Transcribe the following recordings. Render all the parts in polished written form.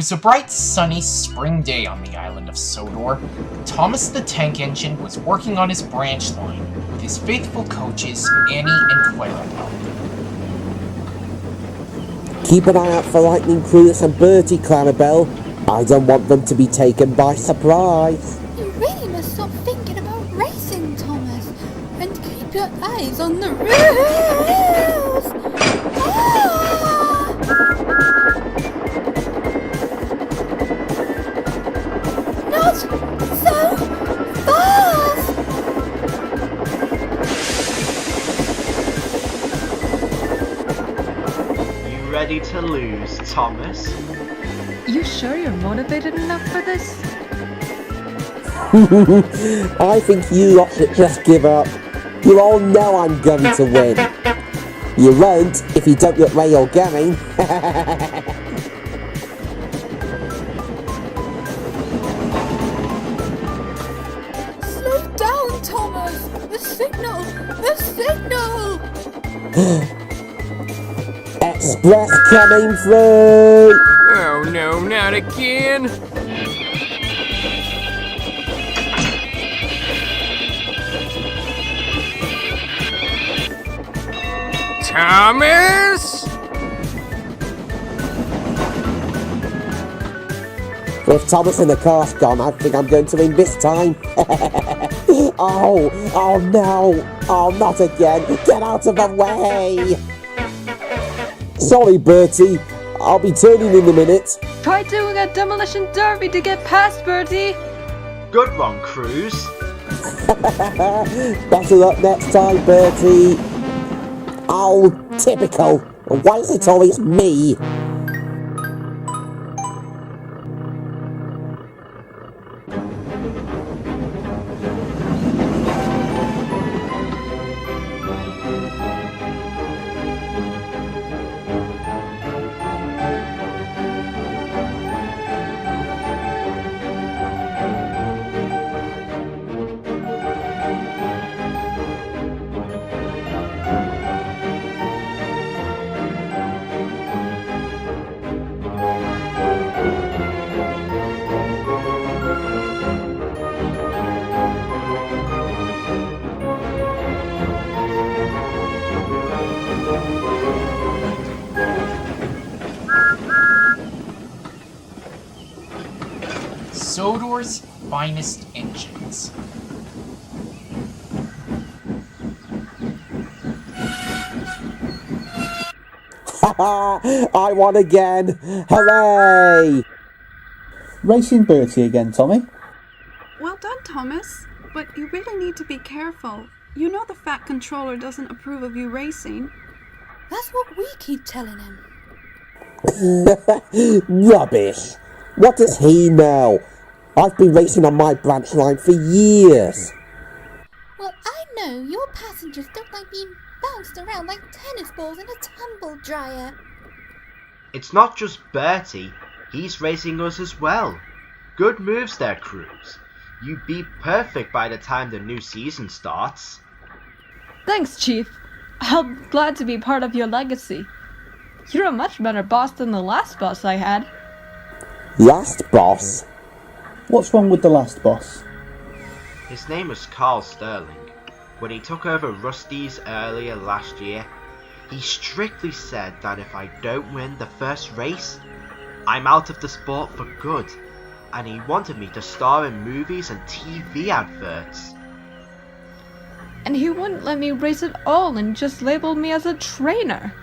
was a bright, sunny spring day on the island of Sodor. Thomas the tank engine was working on his branch line with his faithful coaches, Annie and Clarabelle. Keep an eye out for Lightning Cruise and Bertie, Clarabelle. I don't want them to be taken by surprise. You really must stop thinking about racing, Thomas, and keep your eyes on the rails! Not so fast! You ready to lose, Thomas? You sure you're motivated enough for this? I think you lot should just give up. You all know I'm going to win. You won't if you don't get rail going. Slow down, Thomas! The signal! The signal! Express coming through! Oh no, not again! Thomas! With Thomas and the car's gone, I think I'm going to win this time. Oh no! Oh, not again! Get out of the way! Sorry, Bertie. I'll be turning in a minute. Try doing a demolition derby to get past Bertie! Good one, Cruz. Better luck next time, Bertie. Oh, typical. Why is it always me? Sodor's finest engines. I won again! Hooray! Racing Bertie again, Tommy. Well done, Thomas. But you really need to be careful. You know the Fat Controller doesn't approve of you racing. That's what we keep telling him. Rubbish! What does he know? I've been racing on my branch line for years. Well, I know your passengers don't like being bounced around like tennis balls in a tumble dryer. It's not just Bertie. He's racing us as well. Good moves there, Cruz. You'd be perfect by the time the new season starts. Thanks, Chief. I'm glad to be part of your legacy. You're a much better boss than the last boss I had. Last boss? What's wrong with the last boss? His name was Carl Sterling. When he took over Rusty's earlier last year, he strictly said that if I don't win the first race, I'm out of the sport for good, and he wanted me to star in movies and TV adverts. And he wouldn't let me race at all and just labeled me as a trainer.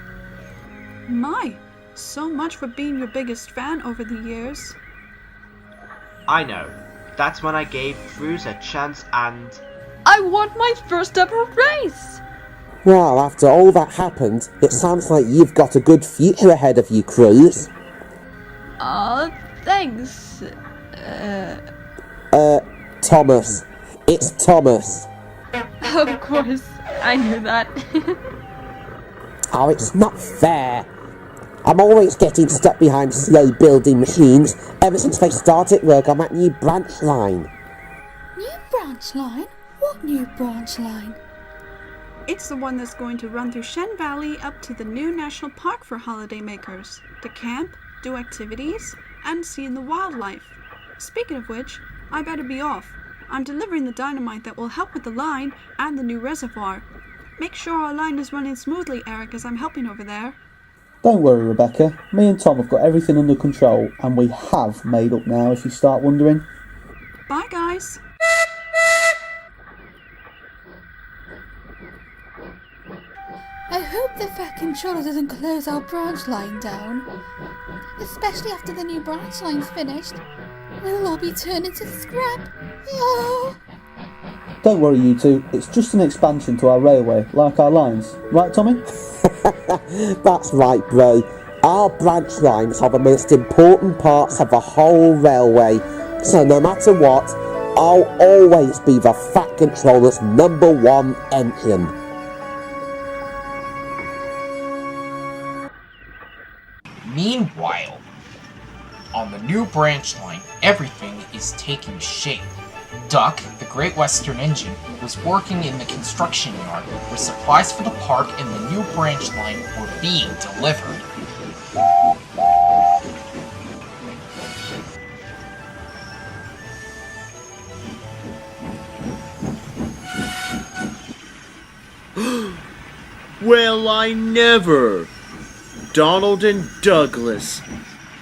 My, so much for being your biggest fan over the years. I know. That's when I gave Cruz a chance and... I won my first ever race! Well, after all that happened, it sounds like you've got a good future ahead of you, Cruz. Thanks. Thomas. It's Thomas. Of course, I knew that. Oh, it's not fair. I'm always getting stuck behind slow building machines ever since they started work on that new branch line. New branch line? What new branch line? It's the one that's going to run through Shen Valley up to the new national park for holidaymakers. To camp, do activities, and seeing the wildlife. Speaking of which, I better be off. I'm delivering the dynamite that will help with the line and the new reservoir. Make sure our line is running smoothly, Eric, as I'm helping over there. Don't worry, Rebecca. Me and Tom have got everything under control, and we have made up now if you start wondering. Bye, guys. I hope the Fat Controller doesn't close our branch line down. Especially after the new branch line's finished. We'll all be turned into scrap. Oh. Don't worry, you two. It's just an expansion to our railway, like our lines. Right, Tommy? That's right, bro. Our branch lines are the most important parts of the whole railway. So no matter what, I'll always be the Fat Controller's #1 engine. Meanwhile, on the new branch line, everything is taking shape. Duck, the Great Western Engine, was working in the construction yard where supplies for the park and the new branch line were being delivered. Well, I never! Donald and Douglas.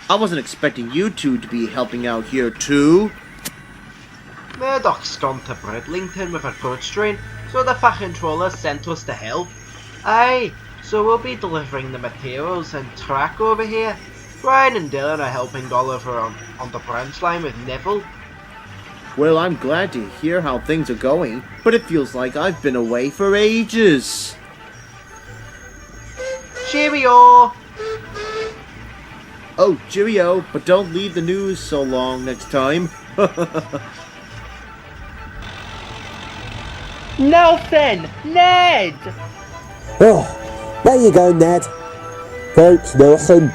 I wasn't expecting you two to be helping out here too. Murdoch's gone to Bridlington with a goods train, so the Fat Controller sent us to help. Aye, so we'll be delivering the materials and track over here. Brian and Dylan are helping Oliver on the branch line with Neville. Well, I'm glad to hear how things are going, but it feels like I've been away for ages. Cheerio! Oh, cheerio, but don't leave the news so long next time. Nelson! Ned! Oh, there you go, Ned. Thanks, Nelson.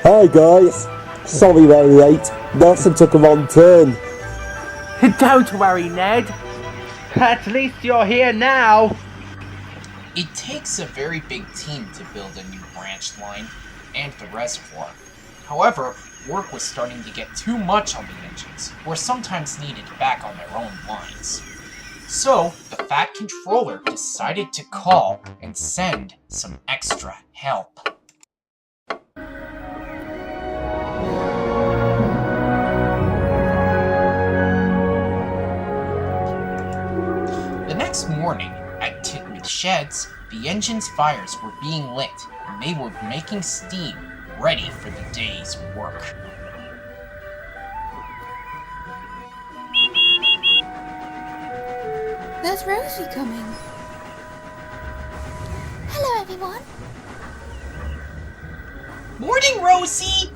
Hi, guys. Sorry we're late. Nelson took a wrong turn. Don't worry, Ned. At least you're here now. It takes a very big team to build a new branch line and the reservoir. However, work was starting to get too much on the engines, who were sometimes needed back on their own lines. So, the Fat Controller decided to call and send some extra help. The next morning, at Titmuth Sheds, the engine's fires were being lit, and they were making steam, ready for the day's work. There's Rosie coming. Hello, everyone. Morning, Rosie!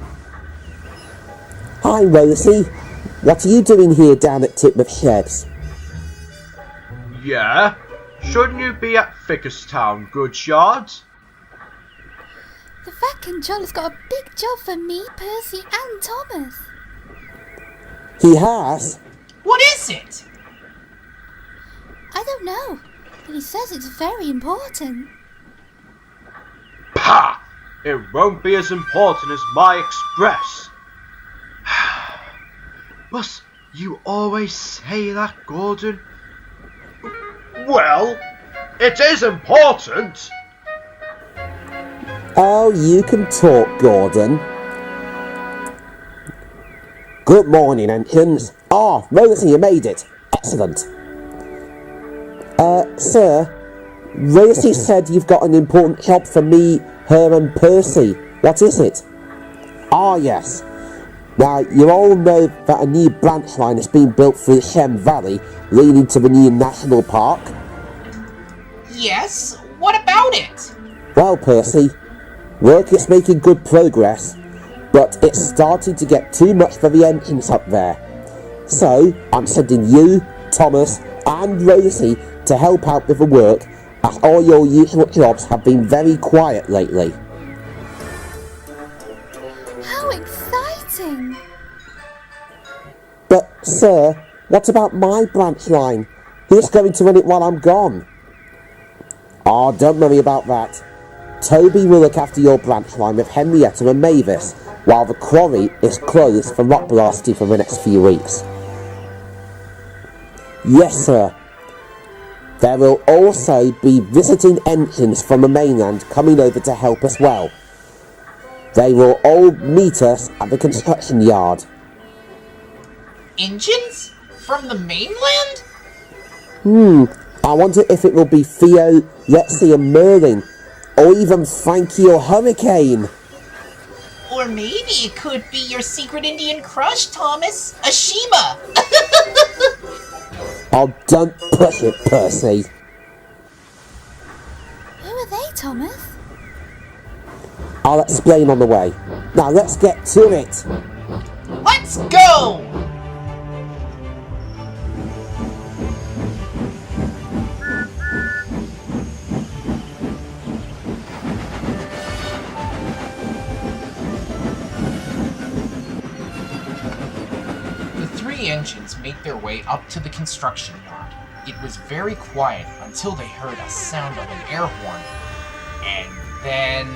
Hi, Rosie. What are you doing here down at Titmuth Sheds? Yeah? Shouldn't you be at Fickerstown goods yards? The Fat Controller's got a big job for me, Percy, and Thomas. He has? What is it? I don't know, but he says it's very important. Pah! It won't be as important as my express. But you always say that, Gordon. Well, it is important. Oh, you can talk, Gordon. Good morning, engines. Ah, Rosie, you made it. Excellent. Sir, Rosie said you've got an important job for me, her and Percy. What is it? Ah, yes. Now, you all know that a new branch line is being built through Shem Valley, leading to the new national park. Yes, what about it? Well, Percy, work is making good progress, but it's starting to get too much for the engines up there. So, I'm sending you, Thomas, and Rosie to help out with the work, as all your usual jobs have been very quiet lately. How exciting! But, sir, what about my branch line? Who's going to run it while I'm gone? Oh, don't worry about that. Toby will look after your branch line with Henrietta and Mavis, while the quarry is closed for rock blasting for the next few weeks. Yes, sir. There will also be visiting engines from the mainland coming over to help as well. They will all meet us at the construction yard. Engines? From the mainland? I wonder if it will be Theo, Lexi and Merlin, or even Frankie or Hurricane. Or maybe it could be your secret Indian crush, Thomas. Ashima! Oh, don't push it, Percy. Who are they, Thomas? I'll explain on the way. Now let's get to it. Let's go! The three engines made their way up to the construction yard. It was very quiet until they heard a sound of an air horn. And then...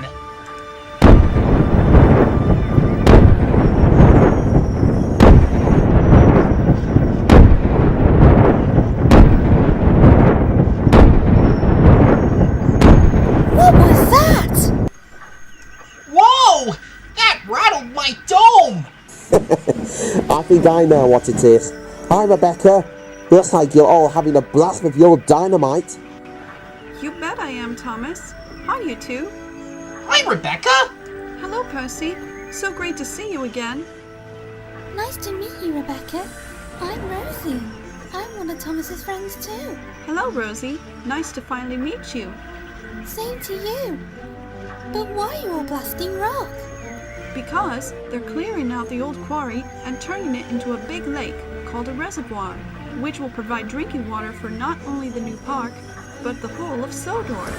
What was that? Whoa! That rattled my dome! I think I know what it is. Hi, Rebecca. Looks like you're all having a blast with your dynamite. You bet I am, Thomas. Hi, you two. Hi, Rebecca! Hello, Percy. So great to see you again. Nice to meet you, Rebecca. I'm Rosie. I'm one of Thomas's friends too. Hello, Rosie. Nice to finally meet you. Same to you. But why are you all blasting rock? Because they're clearing out the old quarry and turning it into a big lake called a reservoir, which will provide drinking water for not only the new park, but the whole of Sodor.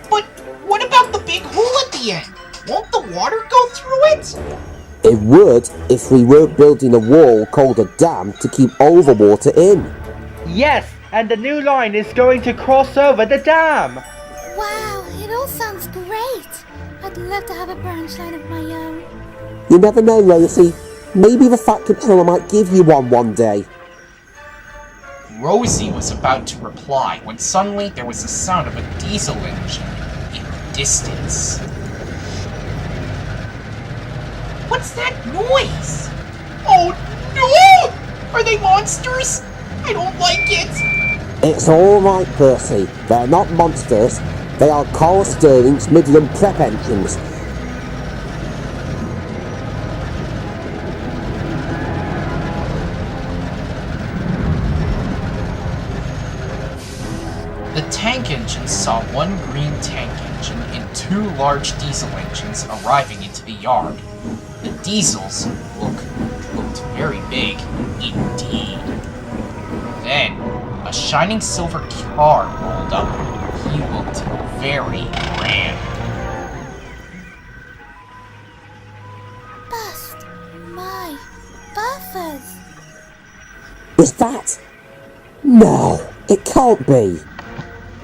But what about the big hole at the end? Won't the water go through it? It would if we weren't building a wall called a dam to keep all the water in. Yes, and the new line is going to cross over the dam. Wow, it all sounds great. I'd love to have a branch line of my own. You never know, Rosie. Maybe the Fat Controller might give you one day. Rosie was about to reply when suddenly there was the sound of a diesel engine in the distance. What's that noise? Oh no! Are they monsters? I don't like it! It's alright, Percy. They're not monsters. They are Carl Sterling's Midland prep engines. The tank engine saw one green tank engine and two large diesel engines arriving into the yard. The diesels looked very big indeed. Then, a shining silver car rolled up. He looked very grand. Bust my buffers. Is that? No, it can't be.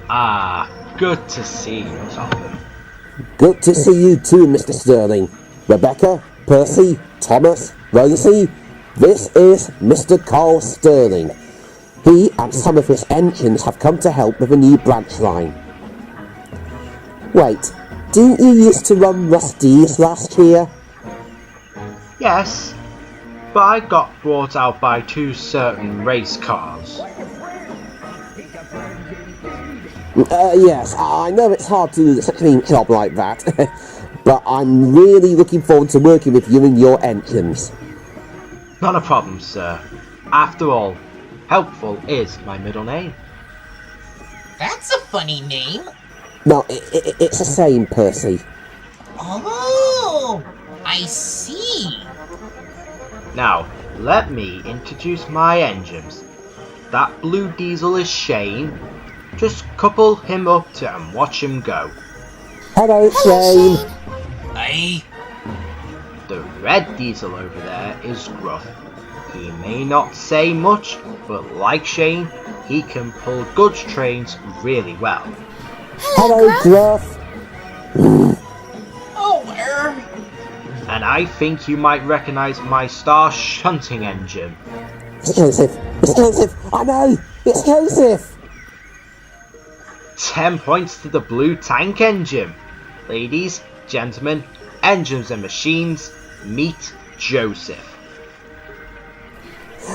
Ah, good to see you, Tom. Good to see you too, Mr. Sterling. Rebecca, Percy, Thomas, Rosie, this is Mr. Carl Sterling. He and some of his engines have come to help with a new branch line. Wait, didn't you used to run Rusty's last year? Yes, but I got brought out by two certain race cars. Yes, I know it's hard to do such a job like that, but I'm really looking forward to working with you and your engines. Not a problem, sir. After all, helpful is my middle name. That's a funny name. No, it's the same, Percy. Oh, I see. Now, let me introduce my engines. That blue diesel is Shane. Just couple him up to and watch him go. Hello, Shane. Aye. The red diesel over there is Gruff. He may not say much, but like Shane, he can pull goods trains really well. Hello, Gruff. Oh, And I think you might recognize my star shunting engine. It's Joseph! It's Joseph! I know! It's Joseph! 10 points to the blue tank engine. Ladies, gentlemen, engines and machines, meet Joseph.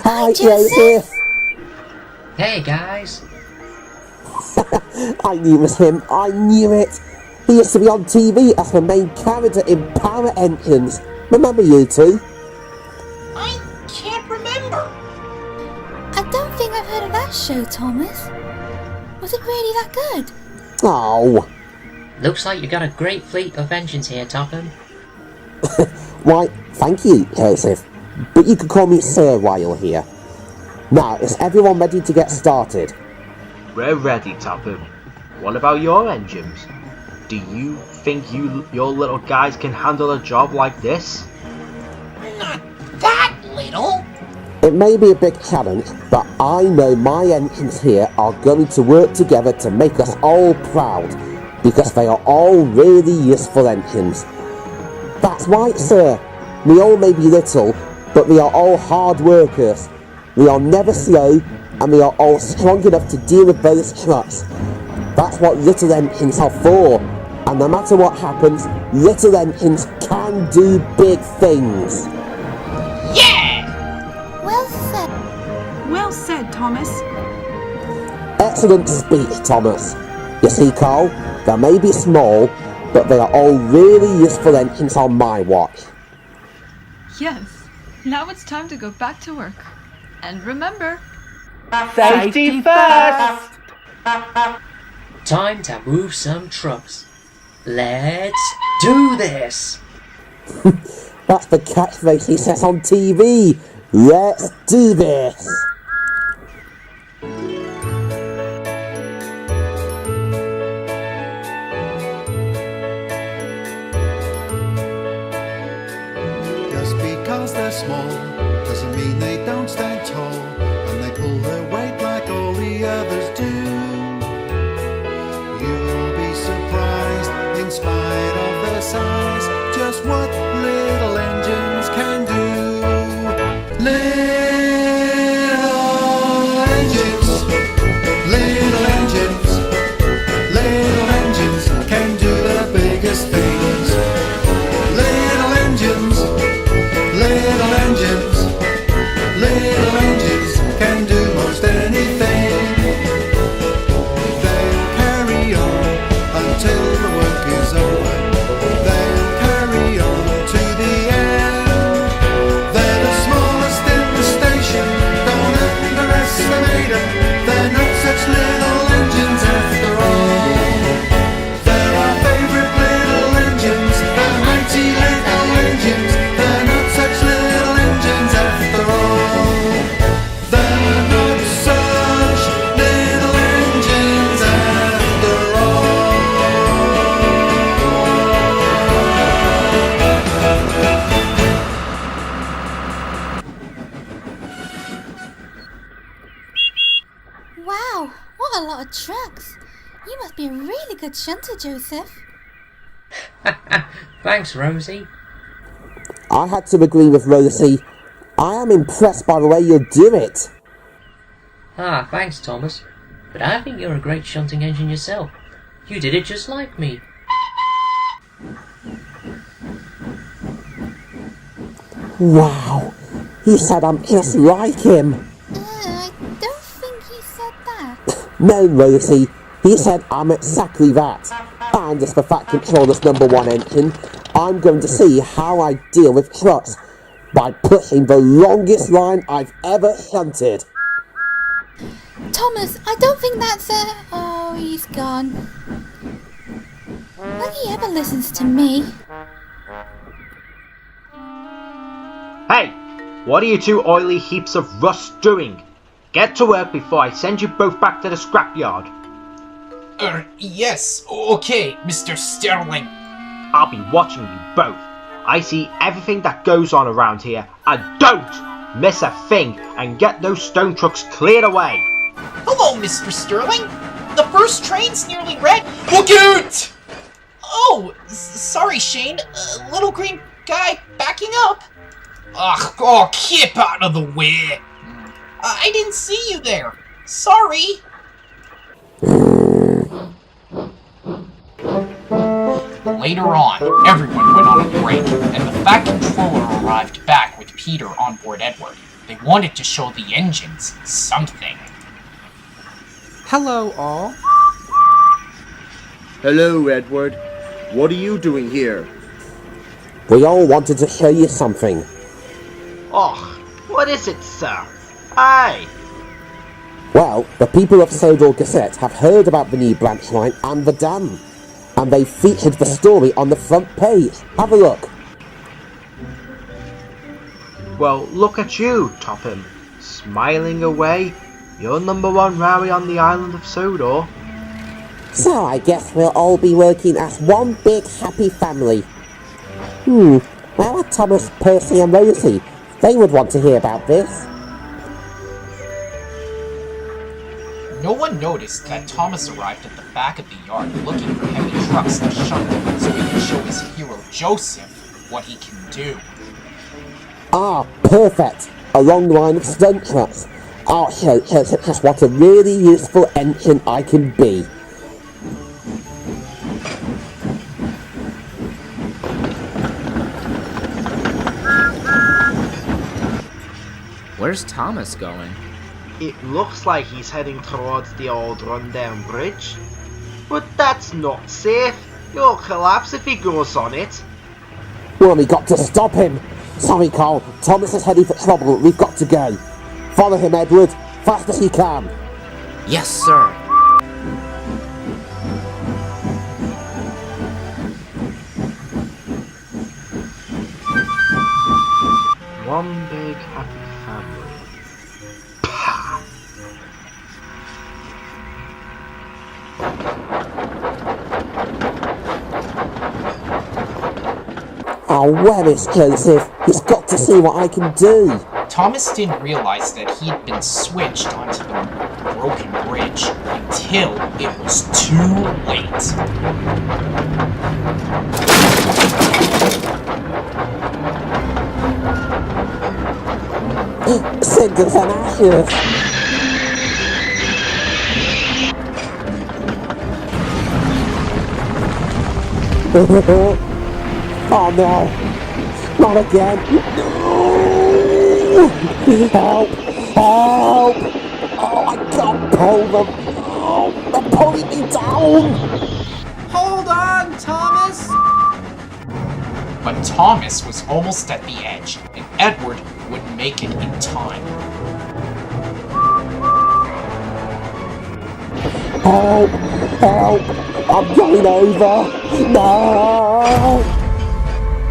Hi, Joseph! Hey guys. I knew it was him. I knew it. He used to be on TV as the main character in Power Engines. Remember you two? I can't remember. I don't think I've heard of that show, Thomas. Was it really that good? Oh. Looks like you got a great fleet of engines here, Topham. Why, thank you, Joseph. But you can call me Sir while you're here. Now, is everyone ready to get started? We're ready, Topham. What about your engines? Do you think your little guys can handle a job like this? Not that little. It may be a big challenge, but I know my engines here are going to work together to make us all proud, because they are all really useful engines. That's right, sir. We all may be little, but we are all hard workers. We are never slow, and we are all strong enough to deal with those trucks. That's what little engines are for, and no matter what happens, little engines can do big things. Well said. Well said, Thomas. Excellent speech, Thomas. You see, Carl, they may be small, but they are all really useful engines on my watch. Yes. Now it's time to go back to work. And remember, Safety first! Time to move some trucks. Let's do this! That's the catchphrase he says on TV. Let's do this. Just because they're small doesn't mean they don't stand tall, and they pull their weight like all the others do. You'll be surprised, in spite of their size, just what little engines can do. Little engines, little engines, little engines can do the biggest things. Little engines, little engines, little engines can do most anything. They'll carry on until the work is over. They'll carry on to the end. They're the smallest in the station, don't underestimate them. They're not such little engines after all. They're our favorite little engines, they're mighty little engines. They're not such little engines after all. They're not such little engines after all. Wow, what a lot of trucks. You must be a really good shunter, Joseph. Thanks, Rosie. I had to agree with Rosie. I am impressed by the way you do it. Ah, thanks, Thomas. But I think you're a great shunting engine yourself. You did it just like me. Wow, he said I'm just like him. I don't think he said that. No, Rosie, he said I'm exactly that. And as the Fat Controller's #1 engine, I'm going to see how I deal with trucks by pushing the longest line I've ever shunted. Thomas, I don't think that's a... Oh, he's gone. Will he ever listens to me? Hey, what are you two oily heaps of rust doing? Get to work before I send you both back to the scrapyard. Yes, okay, Mr. Sterling. I'll be watching you both. I see everything that goes on around here, and don't miss a thing, and get those stone trucks cleared away. Hello, Mr. Sterling. The first train's nearly ready. Look out! Oh, sorry, Shane. Little Green Guy, backing up! Ugh, oh, keep out of the way! I didn't see you there! Sorry! Later on, everyone went on a break, and the Fat Controller arrived back with Peter on board Edward. They wanted to show the engines something. Hello, all. Hello, Edward. What are you doing here? We all wanted to show you something. Oh, what is it, sir? Aye. Well, the people of Sodor Gazette have heard about the new branch line and the dam, and they featured the story on the front page. Have a look. Well, look at you, Topham. Smiling away. You're #1 Rowdy on the island of Sodor. So I guess we'll all be working as one big happy family. Where are Thomas, Percy and Rosie? They would want to hear about this. No one noticed that Thomas arrived at the back of the yard looking for heavy trucks to shuttle so he can show his hero Joseph what he can do. Ah, perfect! A long line of stunt trucks. I'll show Joseph just what a really useful engine I can be. Where's Thomas going? It looks like he's heading towards the old rundown bridge. But that's not safe. He'll collapse if he goes on it. Well, we got to stop him. Sorry, Carl. Thomas is heading for trouble. We've got to go. Follow him, Edward. Fast as you can. Yes, sir. One big happy family. Oh, where is Joseph? He's got to see what I can do. Thomas didn't realize that he had been switched onto the broken bridge until it was too late. Cinders and ashes. Oh no, not again. No! Help! Help! Oh, I can't pull them. Oh, they're pulling me down. Hold on, Thomas! But Thomas was almost at the edge, and Edward would make it in time. Help! Help! I'm going over! No!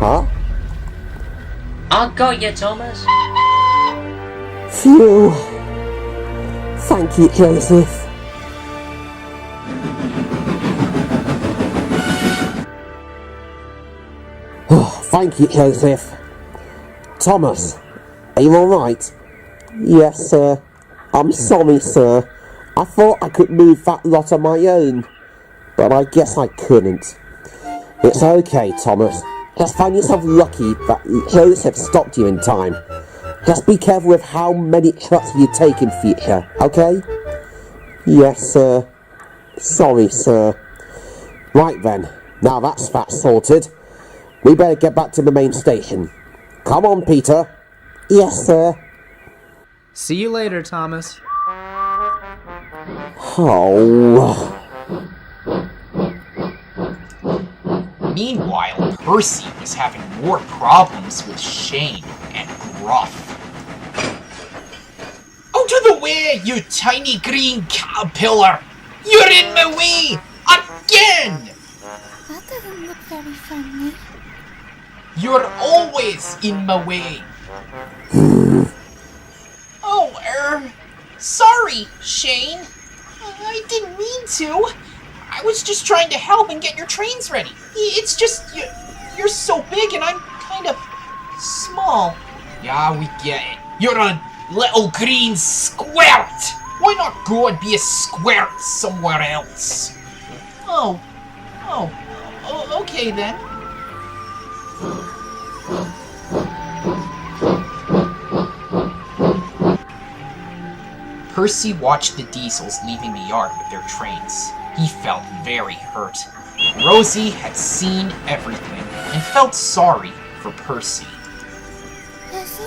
Huh? I got you, Thomas. Phew! Thank you, Joseph. Thank you, Joseph. Thomas, are you alright? Yes, sir. I'm sorry, sir. I thought I could move that lot on my own, but I guess I couldn't. It's okay, Thomas. Just find yourself lucky that Joseph stopped you in time. Just be careful with how many trucks you take in future, okay? Yes, sir. Sorry, sir. Right then, now that's that sorted. We better get back to the main station. Come on, Peter. Yes, sir. See you later, Thomas. Oh. Meanwhile, Percy was having more problems with Shane and Gruff. Out of the way, you tiny green caterpillar! You're in my way! Again! That doesn't look very friendly. You're always in my way! Oh, sorry, Shane. I didn't mean to. I was just trying to help and get your trains ready. It's just, you're so big and I'm kind of small. Yeah, we get it. You're a little green squirt. Why not go and be a squirt somewhere else? Oh, okay then. Percy watched the Diesels leaving the yard with their trains. He felt very hurt. Rosie had seen everything and felt sorry for Percy. Percy?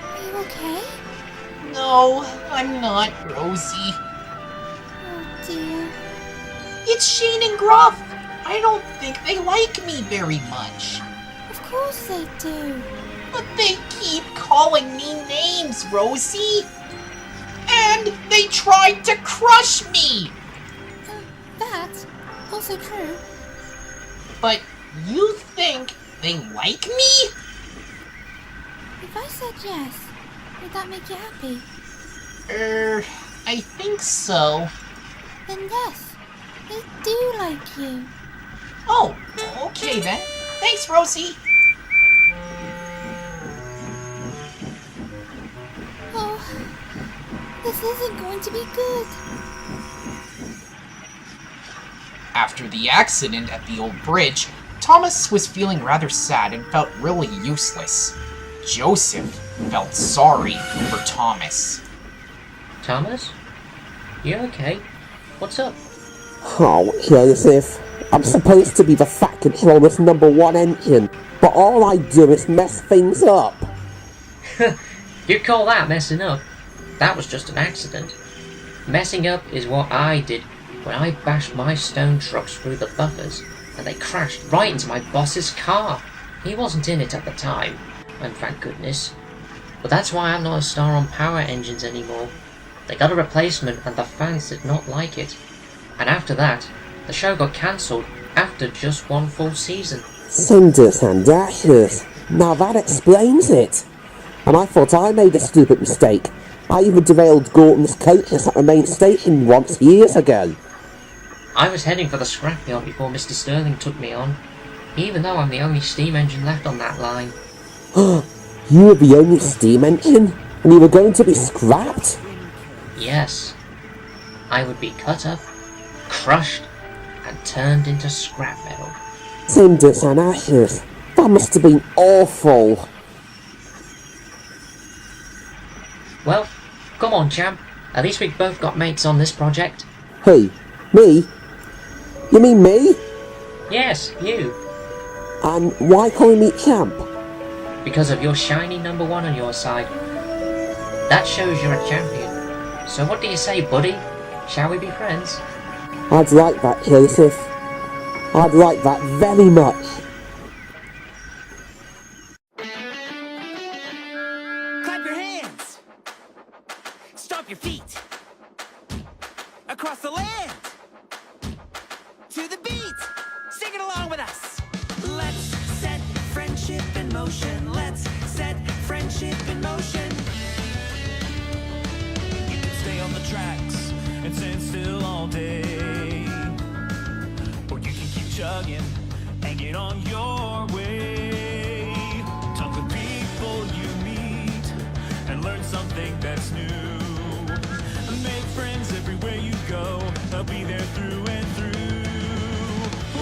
Are you okay? No, I'm not, Rosie. Oh dear. It's Shane and Gruff. I don't think they like me very much. Of course they do. But they keep calling me names, Rosie. And they tried to crush me. That's also true. But you think they like me? If I said yes, would that make you happy? I think so. Then yes, they do like you. Oh, okay then. Thanks, Rosie. Oh, this isn't going to be good. After the accident at the old bridge, Thomas was feeling rather sad and felt really useless. Joseph felt sorry for Thomas. Thomas? You okay? What's up? Oh, Joseph, I'm supposed to be the Fat Controller's #1 engine, but all I do is mess things up. You call that messing up? That was just an accident. Messing up is what I did when I bashed my stone trucks through the buffers and they crashed right into my boss's car. He wasn't in it at the time, and thank goodness. But that's why I'm not a star on power engines anymore. They got a replacement and the fans did not like it. And after that, the show got cancelled after just one full season. Cinders and ashes. Now that explains it. And I thought I made a stupid mistake. I even derailed Gorton's coaches at the main station once years ago. I was heading for the scrapyard before Mr. Sterling took me on, even though I'm the only steam engine left on that line. You were the only steam engine? And you were going to be scrapped? Yes. I would be cut up, crushed, and turned into scrap metal. Cinders and ashes. That must have been awful. Well, come on, champ. At least we've both got mates on this project. Who? Me? You mean me? Yes, you. And why calling me champ? Because of your shiny #1 on your side. That shows you're a champion. So what do you say, buddy? Shall we be friends? I'd like that, Joseph. I'd like that very much. Clap your hands. Stomp your feet. Across the land. To the beat. Sing it along with us. Let's set friendship in motion. Let's set friendship in motion. You can stay on the tracks and stand still all day. Or you can keep chugging and get on your way. Talk with people you meet and learn something that's new. Make friends everywhere you go. They'll be there through and through.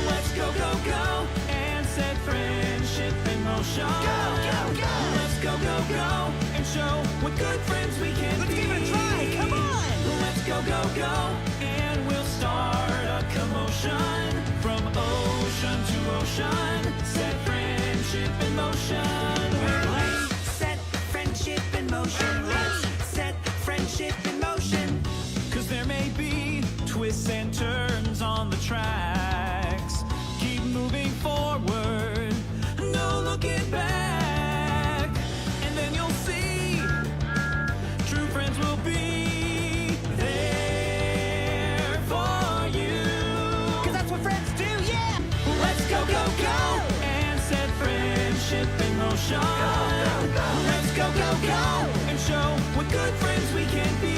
Let's go, go, go and set friendship in motion. Go, go, go. Let's go, go, go and show what good friends we can be. Let's give it a try. Come on. Let's go, go, go and we'll start a commotion from ocean to ocean. Set friendship in motion. Let's set friendship in motion. Let's set friendship in motion. 'Cause there may be twists and turns on the tracks. Keep moving forward, no looking back. And then you'll see true friends will be there for you. 'Cause that's what friends do, yeah! Let's go, go, go and set friendship in motion. Go, go, go. Let's go, go, go and show what good friends we can be.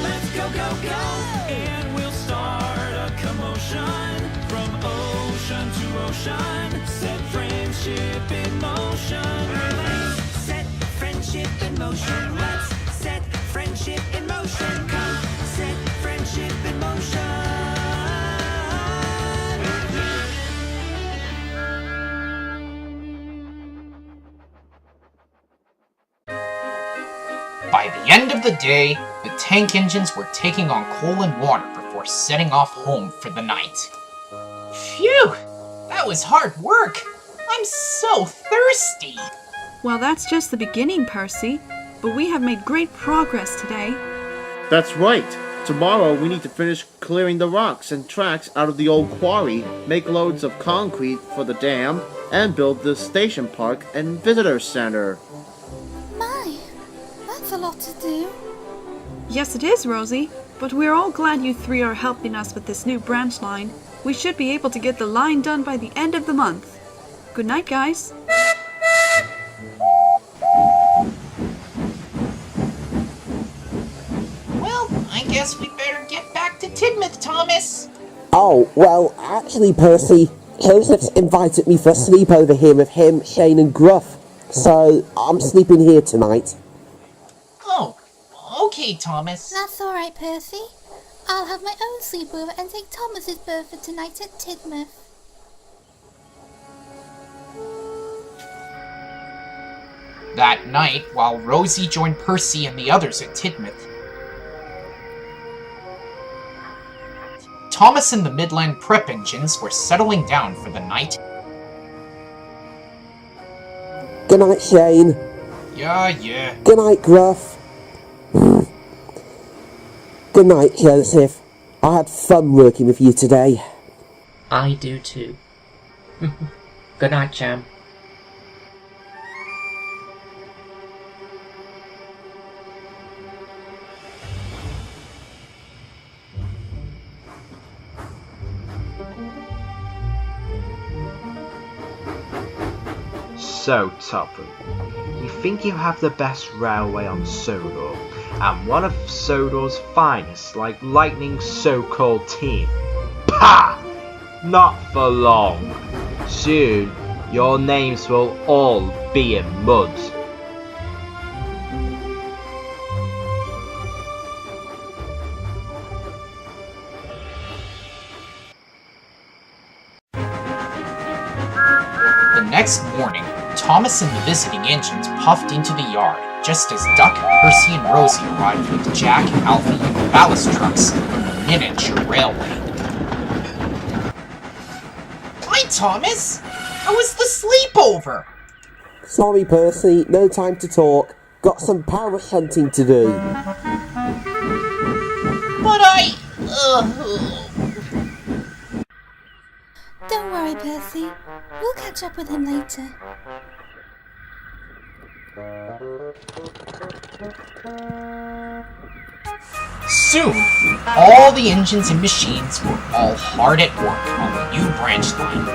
Let's go, go, go and we'll start a commotion from ocean to ocean. Set friendship in motion. Let's set friendship in motion. Let's set friendship in motion. Come set friendship in motion. the day, the tank engines were taking on coal and water before setting off home for the night. Phew! That was hard work! I'm so thirsty! Well, that's just the beginning, Percy. But we have made great progress today. That's right. Tomorrow we need to finish clearing the rocks and tracks out of the old quarry, make loads of concrete for the dam, and build the station park and visitor center. My, that's a lot to do. Yes, it is, Rosie. But we're all glad you three are helping us with this new branch line. We should be able to get the line done by the end of the month. Good night, guys. Well, I guess we better get back to Tidmouth, Thomas. Oh, well, actually, Percy, Joseph's invited me for a sleepover here with him, Shane and Gruff. So, I'm sleeping here tonight. Oh, okay, Thomas. That's alright, Percy. I'll have my own sleepover and take Thomas's berth for tonight at Tidmouth. That night, while Rosie joined Percy and the others at Tidmouth, Thomas and the Midland prep engines were settling down for the night. Good night, Shane. Yeah. Good night, Gruff. Good night, Joseph. I had fun working with you today. I do too. Good night, Cham. So, Topham, you think you have the best railway on Sodor, and one of Sodor's finest, like Lightning's so-called team. Pah! Not for long. Soon, your names will all be in mud. The next morning, Thomas and the visiting engines puffed into the yard, just as Duck, Percy, and Rosie arrived with Jack, Alfie, and the ballast trucks from the miniature railway. Hi, Thomas! How was the sleepover? Sorry, Percy, no time to talk. Got some parish hunting to do. But Don't worry, Percy. We'll catch up with him later. Soon, all the engines and machines were all hard at work on the new branch line.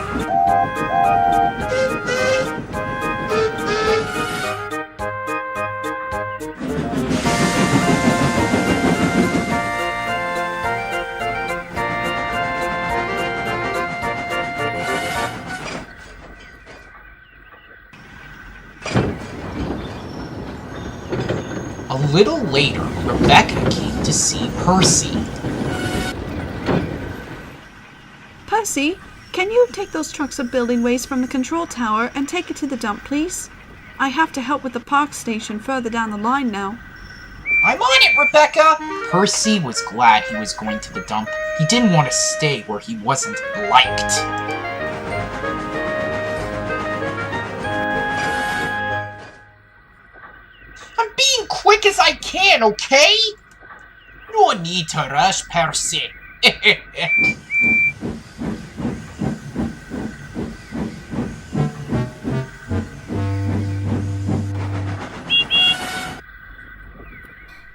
A little later, Rebecca came to see Percy. Percy, can you take those trucks of building waste from the control tower and take it to the dump, please? I have to help with the park station further down the line now. I'm on it, Rebecca! Percy was glad he was going to the dump. He didn't want to stay where he wasn't liked. I'm being quick as I can, okay? No need to rush, Percy.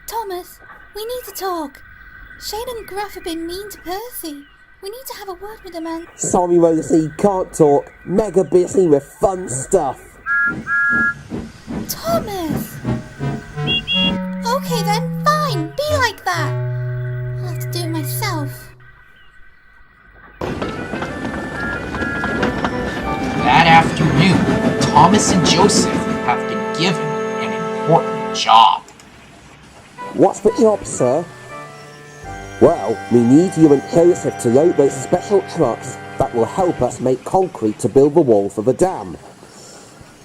Thomas, we need to talk. Shane and Gruff have been mean to Percy. We need to have a word with the man. Sorry, Rosie, can't talk. Mega busy with fun stuff. Thomas! Okay then, fine, be like that. I'll have to do it myself. That afternoon, Thomas and Joseph have been given an important job. What's the job, sir? Well, we need you and Joseph to load those special trucks that will help us make concrete to build the wall for the dam.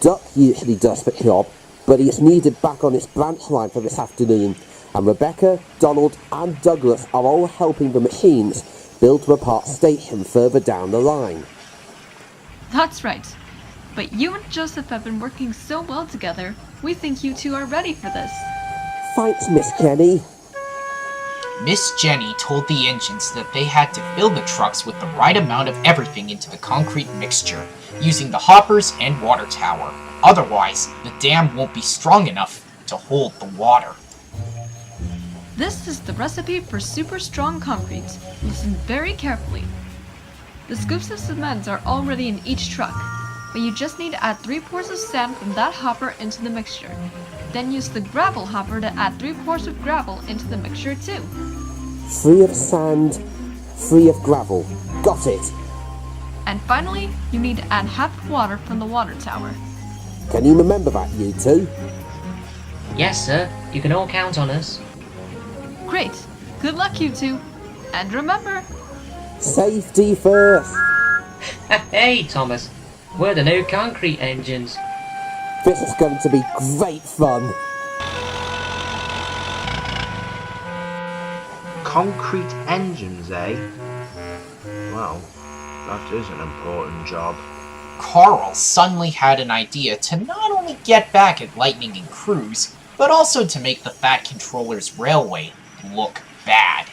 Duck usually does the job, but he is needed back on his branch line for this afternoon, and Rebecca, Donald and Douglas are all helping the machines build the park station further down the line. That's right. But you and Joseph have been working so well together, we think you two are ready for this. Thanks, Miss Jenny. Miss Jenny told the engines that they had to fill the trucks with the right amount of everything into the concrete mixture, using the hoppers and water tower. Otherwise, the dam won't be strong enough to hold the water. This is the recipe for super strong concrete. Listen very carefully. The scoops of cement are already in each truck, but you just need to add 3 pours of sand from that hopper into the mixture. Then use the gravel hopper to add 3 pours of gravel into the mixture too. 3 of sand, 3 of gravel. Got it. And finally, you need to add half of water from the water tower. Can you remember that, you two? Yes, sir. You can all count on us. Great. Good luck, you two. And remember... Safety first. Hey, Thomas. We're the new concrete engines. This is going to be great fun. Concrete engines, eh? Well, that is an important job. Carl suddenly had an idea to not only get back at Lightning and Cruz, but also to make the Fat Controller's railway look bad.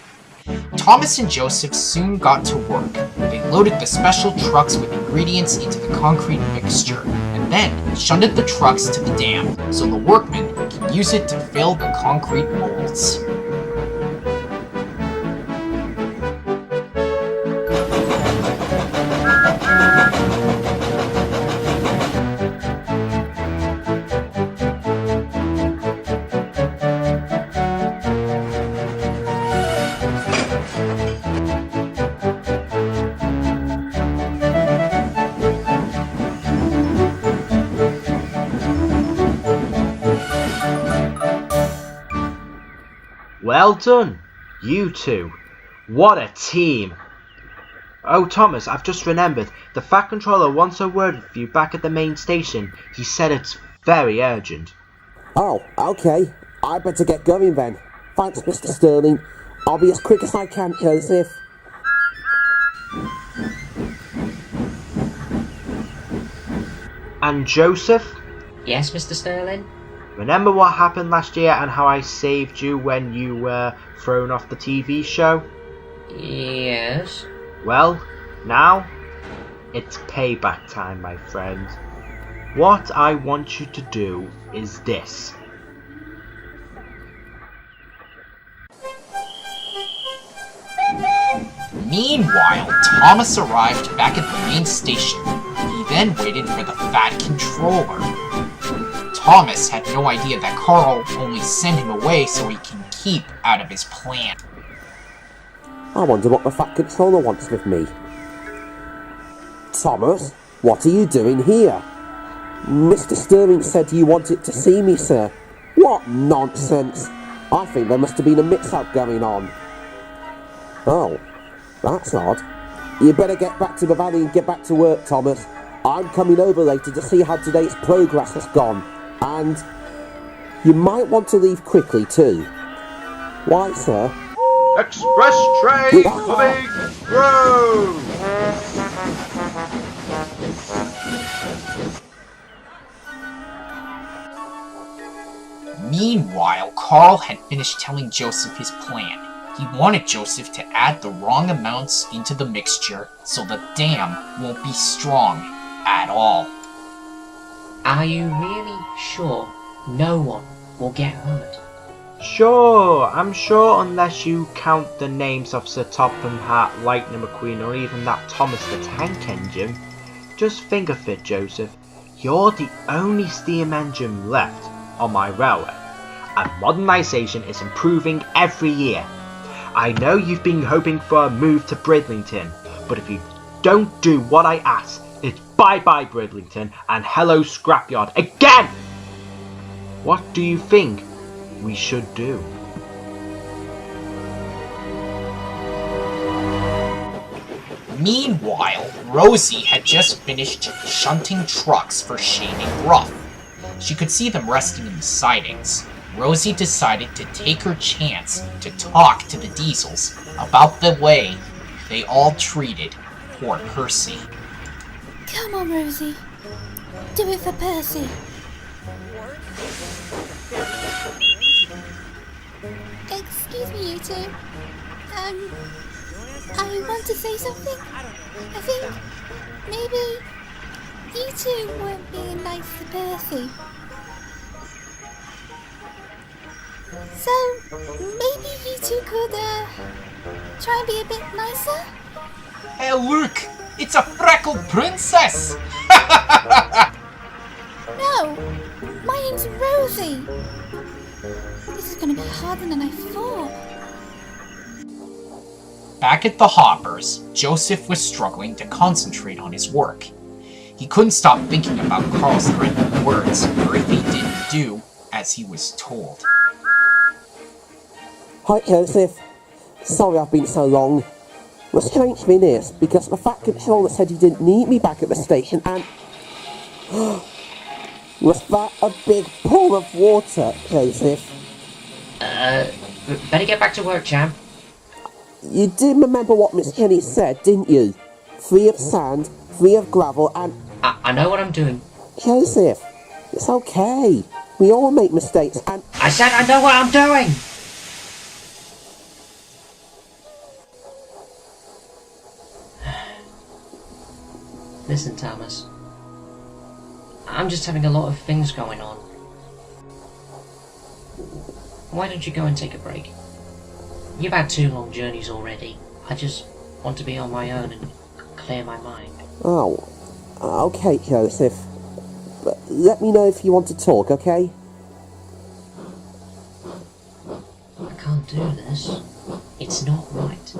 Thomas and Joseph soon got to work. They loaded the special trucks with ingredients into the concrete mixture, and then shunted the trucks to the dam so the workmen can use it to fill the concrete molds. Well done, you two. What a team. Oh, Thomas, I've just remembered. The Fat Controller wants a word with you back at the main station. He said it's very urgent. Oh, okay. I better get going then. Thanks, Mr. Sterling. I'll be as quick as I can, Joseph. And Joseph? Yes, Mr. Sterling? Remember what happened last year and how I saved you when you were thrown off the TV show? Yes. Well, now it's payback time, my friend. What I want you to do is this. Meanwhile, Thomas arrived back at the main station. He then waited for the Fat Controller. Thomas had no idea that Carl only sent him away so he can keep out of his plan. I wonder what the Fat Controller wants with me. Thomas, what are you doing here? Mr. Sterling said you wanted to see me, sir. What nonsense! I think there must have been a mix-up going on. Oh, that's odd. You better get back to the valley and get back to work, Thomas. I'm coming over later to see how today's progress has gone. And you might want to leave quickly too. Why, sir? Express train coming through! Meanwhile, Carl had finished telling Joseph his plan. He wanted Joseph to add the wrong amounts into the mixture so the dam won't be strong at all. Are you really sure no one will get hurt? Sure, I'm sure unless you count the names of Sir Topham Hatt, Lightning McQueen, or even that Thomas the Tank Engine. Just think of it, Joseph. You're the only steam engine left on my railway, and modernisation is improving every year. I know you've been hoping for a move to Bridlington, but if you don't do what I ask, it's bye-bye Bridlington and hello Scrapyard again! What do you think we should do? Meanwhile, Rosie had just finished shunting trucks for Shane and Gruff. She could see them resting in the sidings. Rosie decided to take her chance to talk to the Diesels about the way they all treated poor Percy. Come on, Rosie. Do it for Percy. Excuse me, you two. I want to say something. I think maybe you two weren't being nice to Percy. So maybe you two could try and be a bit nicer? Hey, look! It's a freckled princess! No! My name's Rosie! This is gonna be harder than I thought. Back at the Hoppers, Joseph was struggling to concentrate on his work. He couldn't stop thinking about Carl's threatening words, or if he didn't do as he was told. Hi, Joseph. Sorry I've been so long. The strange thing is, because the Fat Controller said he didn't need me back at the station, and... was that a big pool of water, Joseph? Better get back to work, Cham. You did remember what Miss Kenny said, didn't you? 3 of sand, 3 of gravel, and... I know what I'm doing. Joseph, it's okay. We all make mistakes, and... I said I know what I'm doing! Listen, Thomas. I'm just having a lot of things going on. Why don't you go and take a break? You've had 2 long journeys already. I just want to be on my own and clear my mind. Oh, okay, Joseph. But let me know if you want to talk, okay? I can't do this. It's not right.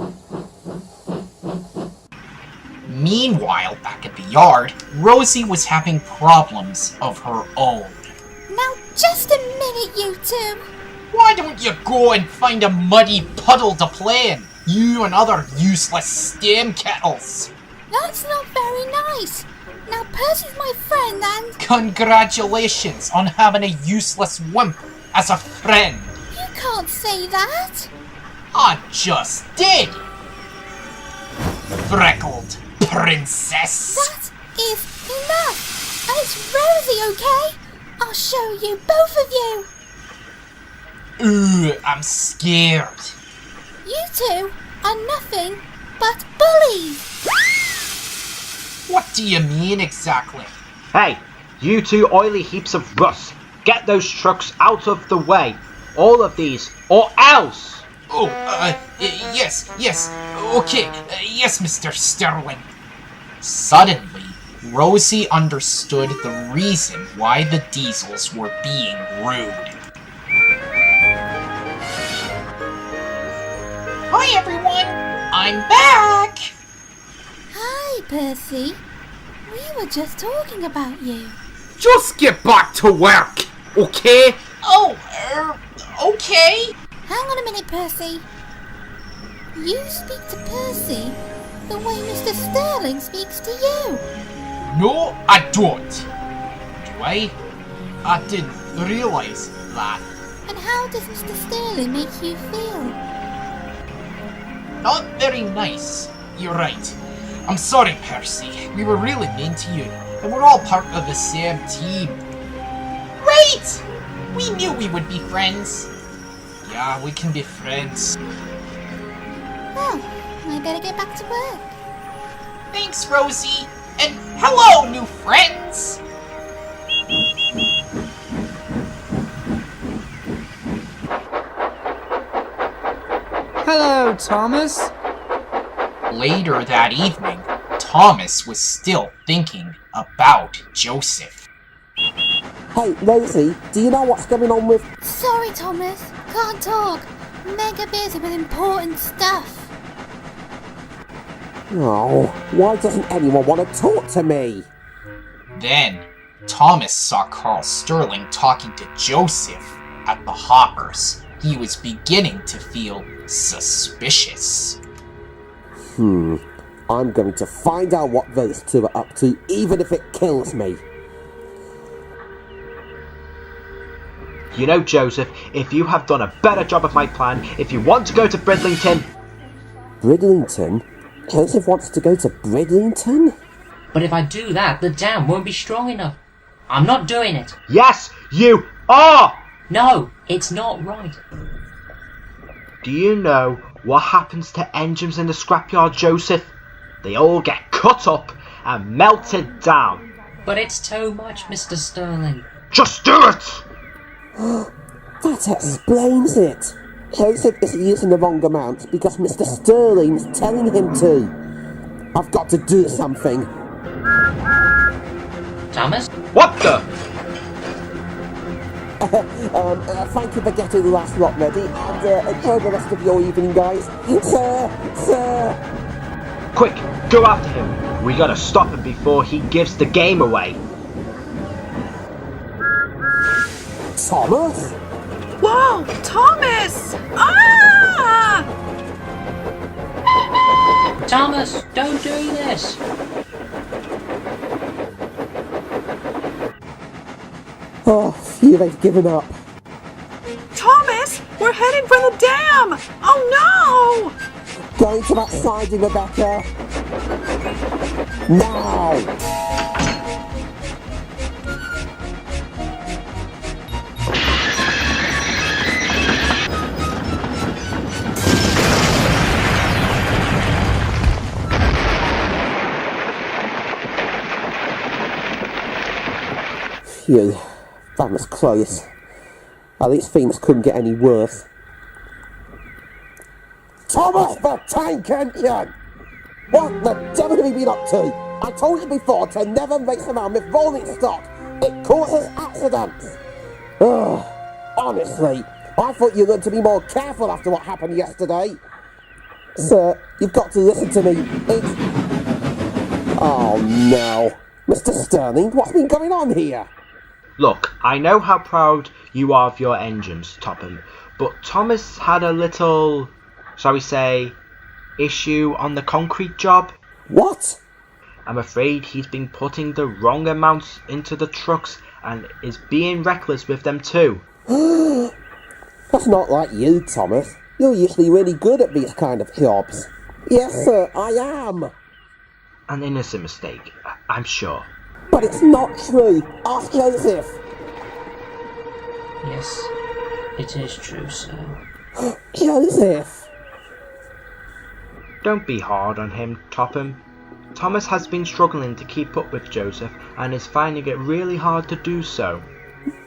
Meanwhile, back at the yard, Rosie was having problems of her own. Now, just a minute, you two. Why don't you go and find a muddy puddle to play in? You and other useless steam kettles. That's not very nice. Now, Percy's my friend and... Congratulations on having a useless wimp as a friend. You can't say that. I just did. Freckled princess. That is enough. And it's Rosie, okay? I'll show you, both of you. Ooh, I'm scared. You two are nothing but bullies. What do you mean exactly? Hey, you 2 oily heaps of rust. Get those trucks out of the way. All of these, or else! Oh, yes, okay, yes, Mr. Sterling. Suddenly, Rosie understood the reason why the Diesels were being rude. Hi, everyone! I'm back! Hi, Percy. We were just talking about you. Just get back to work, okay? Oh, okay. Hang on a minute, Percy. You speak to Percy the way Mr. Sterling speaks to you. No, I don't. Do I? I didn't realise that. And how does Mr. Sterling make you feel? Not very nice. You're right. I'm sorry, Percy. We were really mean to you, and we're all part of the same team. Right! We knew we would be friends. Yeah, we can be friends. Well, I better get back to work. Thanks, Rosie. And hello, new friends! Hello, Thomas. Later that evening, Thomas was still thinking about Joseph. Hey, Rosie, do you know what's going on with... Sorry, Thomas. Can't talk. Mega busy with important stuff. Oh, why doesn't anyone want to talk to me? Then, Thomas saw Carl Sterling talking to Joseph at the Hoppers. He was beginning to feel suspicious. I'm going to find out what those 2 are up to, even if it kills me. You know, Joseph, if you have done a better job of my plan, if you want to go to Bridlington... Bridlington? Joseph wants to go to Bridlington? But if I do that, the dam won't be strong enough. I'm not doing it. Yes, you are! No, it's not right. Do you know what happens to engines in the scrapyard, Joseph? They all get cut up and melted down. But it's too much, Mr. Sterling. Just do it! That explains it. Joseph is using the wrong amount because Mr. Sterling's telling him to. I've got to do something. Thomas? What the? Thank you for getting the last lot ready, and enjoy the rest of your evening, guys. Sir! Quick, go after him. We gotta stop him before he gives the game away. Thomas? Whoa! Thomas! Ah! Thomas, don't do this! Oh, phew, they've given up. Thomas! We're heading for the dam! Oh no! Going to that siding, Rebecca. Now! Phew, that was close. At least things couldn't get any worse. Thomas the Tank Engine! What the devil have you been up to? I told you before to never race around with rolling stock. It causes accidents. Ugh, honestly, I thought you learned to be more careful after what happened yesterday. Sir, you've got to listen to me. It's... Oh no. Mr. Sterling, what's been going on here? Look, I know how proud you are of your engines, Topham, but Thomas had a little, shall we say, issue on the concrete job. What? I'm afraid he's been putting the wrong amounts into the trucks and is being reckless with them too. That's not like you, Thomas. You're usually really good at these kind of jobs. Yes, sir, I am. An innocent mistake, I'm sure. But it's not true. Ask Joseph. Yes, it is true, sir. Joseph. Don't be hard on him, Topham. Thomas has been struggling to keep up with Joseph and is finding it really hard to do so.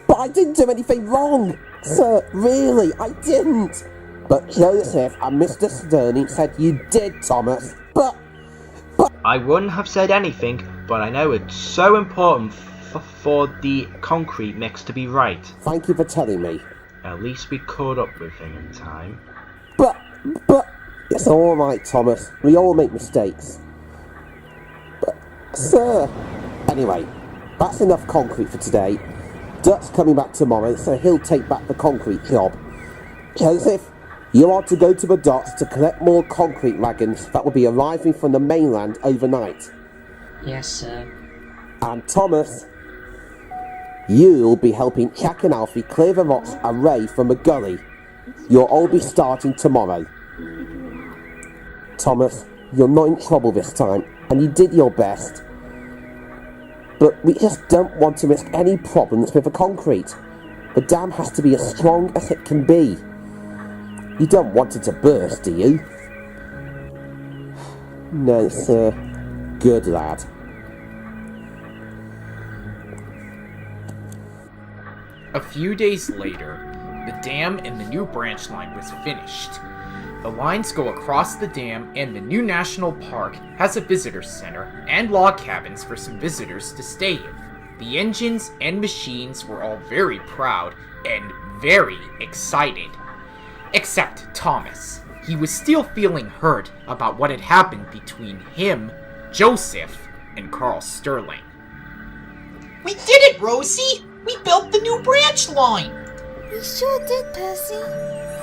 But I didn't do anything wrong. Sir, really, I didn't. But Joseph and Mr. Sterling said you did, Thomas. But... I wouldn't have said anything, but I know it's so important for the concrete mix to be right. Thank you for telling me. At least we caught up with him in time. But... It's alright, Thomas. We all make mistakes. But, sir... Anyway, that's enough concrete for today. Duck's coming back tomorrow, so he'll take back the concrete job. Joseph, you are to go to the docks to collect more concrete wagons that will be arriving from the mainland overnight. Yes, sir. And Thomas, you'll be helping Jack and Alfie clear the rocks away from the gully. You'll all be starting tomorrow. Thomas, you're not in trouble this time, and you did your best. But we just don't want to risk any problems with the concrete. The dam has to be as strong as it can be. You don't want it to burst, do you? No, sir. Good lad. A few days later, the dam and the new branch line was finished. The lines go across the dam, and the new national park has a visitor center and log cabins for some visitors to stay in. The engines and machines were all very proud and very excited. Except Thomas. He was still feeling hurt about what had happened between him, Joseph, and Carl Sterling. We did it, Rosie! We built the new branch line! We sure did, Percy.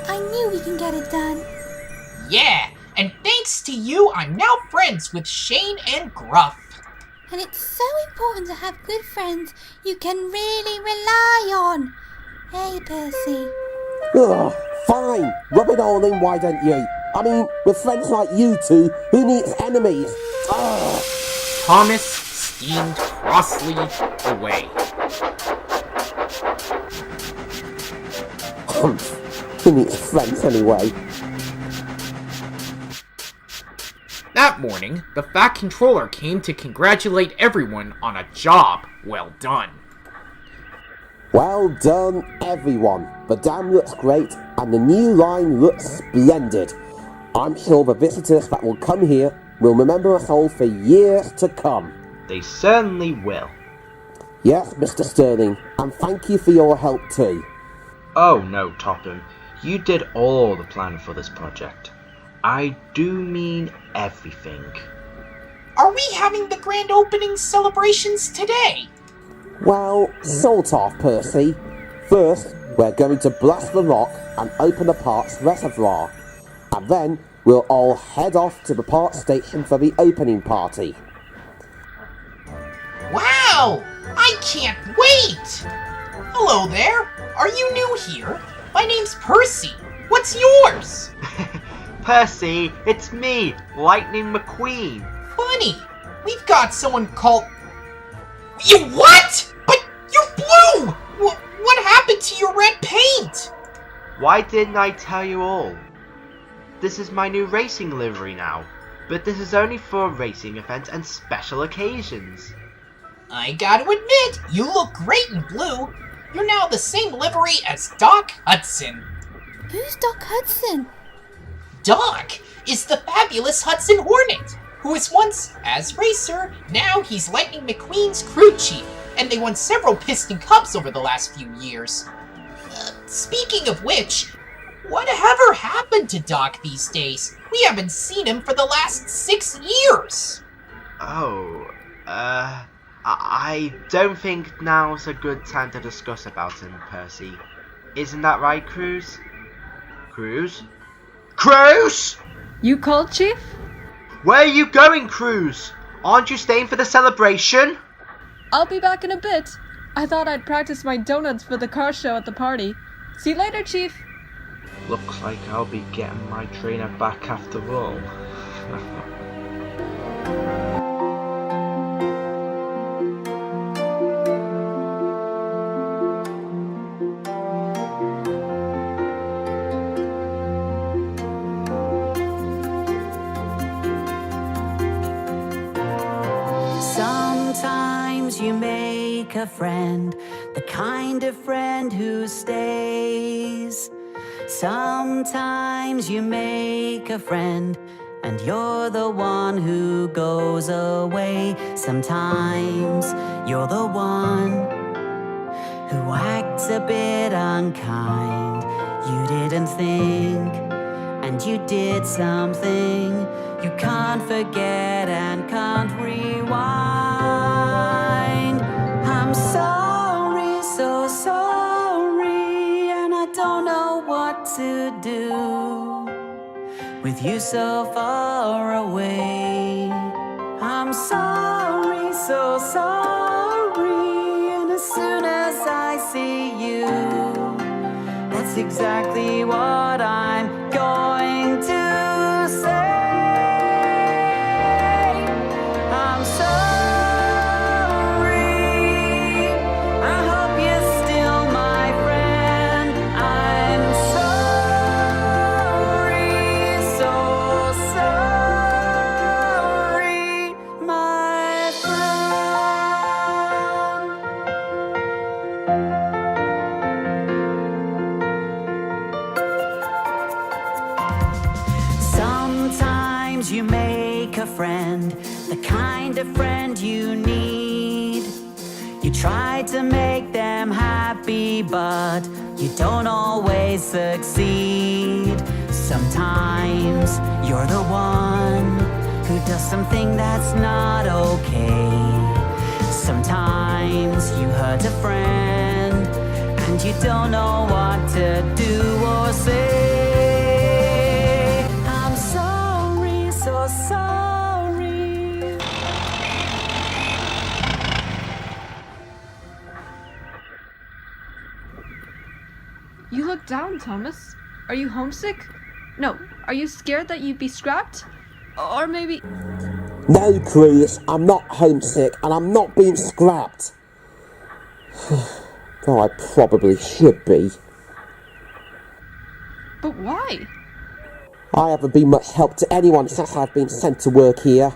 I knew we can get it done. Yeah, and thanks to you, I'm now friends with Shane and Gruff. And it's so important to have good friends you can really rely on. Hey, Percy. Ugh, fine. Rub it all in, why don't you? I mean, with friends like you two, who needs enemies? Ugh. Thomas steamed crossly away. Who needs friends anyway? That morning, the Fat Controller came to congratulate everyone on a job well done. Well done, everyone. The dam looks great, and the new line looks splendid. I'm sure the visitors that will come here will remember us all for years to come. They certainly will. Yes, Mr. Sterling, and thank you for your help too. Oh no, Topham. You did all the planning for this project. I do mean everything. Are we having the grand opening celebrations today? Well, sort of, Percy. First, we're going to blast the rock and open the park's reservoir. And then, we'll all head off to the park station for the opening party. Wow! I can't wait! Hello there. Are you new here? My name's Percy. What's yours? Percy, it's me, Lightning McQueen. Funny. We've got someone called... You what? But you're blue! What happened to your red paint? Why didn't I tell you all? This is my new racing livery now, but this is only for racing events and special occasions. I gotta admit, you look great in blue. You're now the same livery as Doc Hudson. Who's Doc Hudson? Doc is the fabulous Hudson Hornet, who was once, as racer, now he's Lightning McQueen's crew chief, and they won several Piston Cups over the last few years. Speaking of which, whatever happened to Doc these days? We haven't seen him for the last 6 years. Oh, I don't think now's a good time to discuss about him, Percy. Isn't that right, Cruz? Cruz? Cruz! You called, Chief? Where are you going, Cruz? Aren't you staying for the celebration? I'll be back in a bit. I thought I'd practice my donuts for the car show at the party. See you later, Chief. Looks like I'll be getting my trainer back after all. Sometimes you make a friend, the kind of friend who stays. Sometimes you make a friend, and you're the one who goes away. Sometimes you're the one who acts a bit unkind. You didn't think, and you did something you can't forget and can't rewind. I'm sorry, so sorry, and I don't know what to do with you so far away. I'm sorry, so sorry, and as soon as I see you, that's exactly what I'm going to say. I'm sorry, I hope you're still my friend. I'm sorry, so sorry, my friend. Sometimes you make a friend, the kind of friend you need. You try to make them happy, but you don't always succeed. Sometimes you're the one who does something that's not okay. Sometimes you hurt a friend, and you don't know what to do or say. I'm sorry, so sorry. wrong, Thomas? Are you homesick? No, are you scared that you'd be scrapped? Or maybe... No, Cruz, I'm not homesick and I'm not being scrapped. Though I probably should be. But why? I haven't been much help to anyone since I've been sent to work here.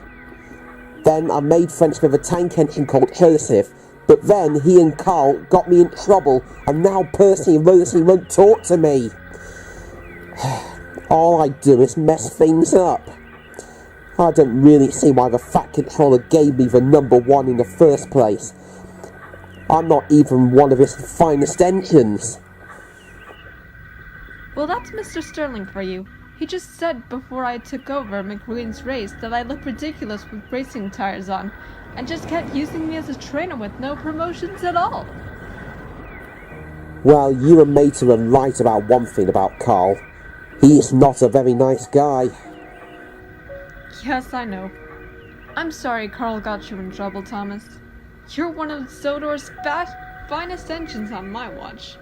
Then I made friends with a tank engine called Joseph, but then he and Carl got me in trouble and now Percy and Rosie won't talk to me. All I do is mess things up. I don't really see why the Fat Controller gave me the number 1 in the first place. I'm not even one of his finest engines. Well, that's Mr. Sterling for you. He just said before I took over McQueen's race that I look ridiculous with racing tires on, and just kept using me as a trainer with no promotions at all. Well, you and Mater are right about one thing about Carl. He's not a very nice guy. Yes, I know. I'm sorry Carl got you in trouble, Thomas. You're one of Sodor's finest engines on my watch.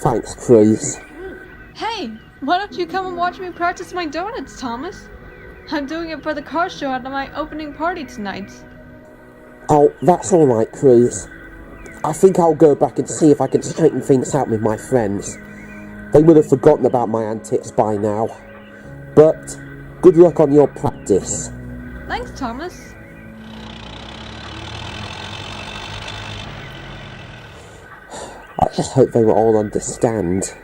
Thanks, Cruz. Hey, why don't you come and watch me practice my donuts, Thomas? I'm doing it for the car show at my opening party tonight. Oh, that's alright, Cruz. I think I'll go back and see if I can straighten things out with my friends. They would have forgotten about my antics by now. But, good luck on your practice. Thanks, Thomas. I just hope they will all understand.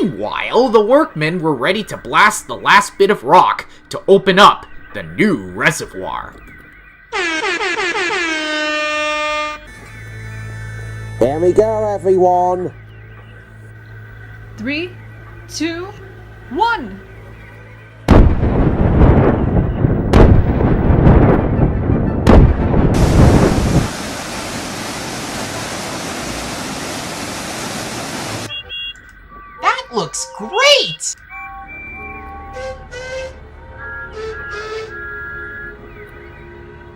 Meanwhile, the workmen were ready to blast the last bit of rock to open up the new reservoir. Here we go, everyone! 3, 2, 1! That looks great!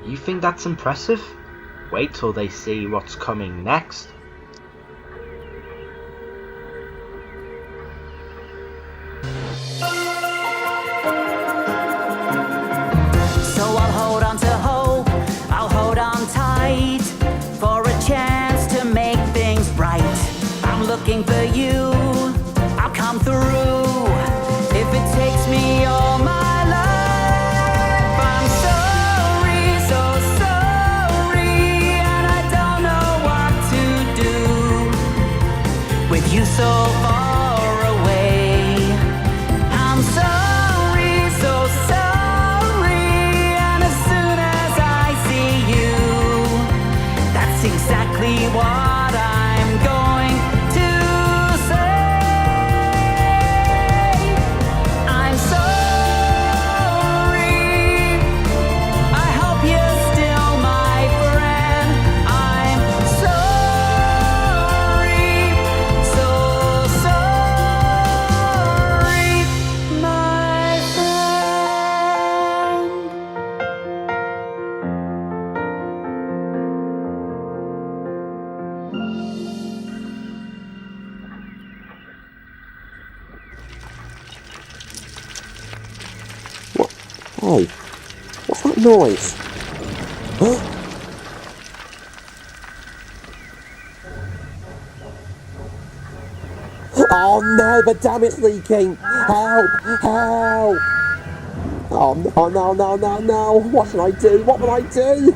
You think that's impressive? Wait till they see what's coming next. So I'll hold on to hope, I'll hold on tight for a chance to make things right. I'm looking for you, I'll come through if it takes me all my life. I'm sorry, so sorry, and I don't know what to do with you so far away. I'm sorry, so sorry, and as soon as I see you, that's exactly what I'm going to say. I'm sorry, I hope you're still my friend. I'm sorry, so sorry, my friend. What? Hey, what's that noise? Oh no, the dam is leaking! Help! Help! Oh no, no, no, no, no! What should I do? What will I do?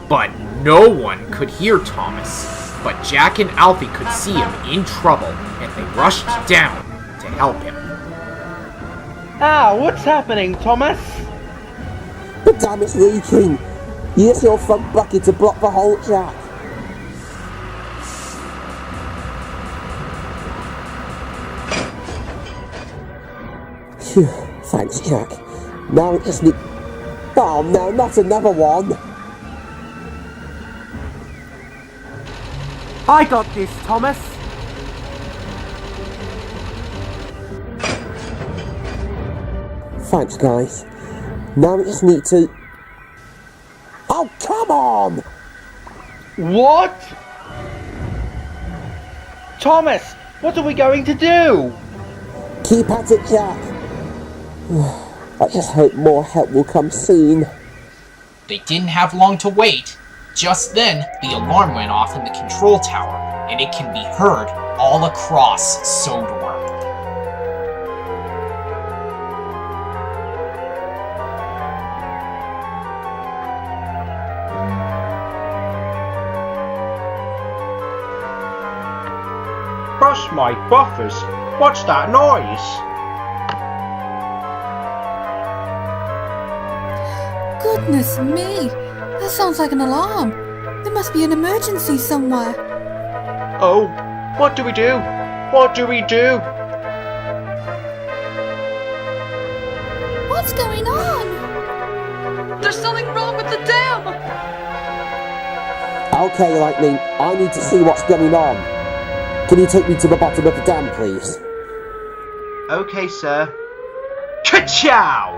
But no one could hear Thomas. But Jack and Alfie could see him in trouble, and they rushed down to help him. Ah, what's happening, Thomas? The dam is leaking! Use your front bucket to block the hole, Jack! Phew, thanks, Jack. Now it just need... Oh no, not another one! I got this, Thomas. Thanks, guys. Now we just need to... Oh, come on! What? Thomas, what are we going to do? Keep at it, Jack. I just hope more help will come soon. They didn't have long to wait. Just then, the alarm went off in the control tower, and it can be heard all across Sodor. Brush my buffers. What's that noise? Goodness me! That sounds like an alarm. There must be an emergency somewhere. Oh, what do we do? What do we do? What's going on? There's something wrong with the dam! Okay, Lightning, I need to see what's going on. Can you take me to the bottom of the dam, please? Okay, sir. Ka-chow!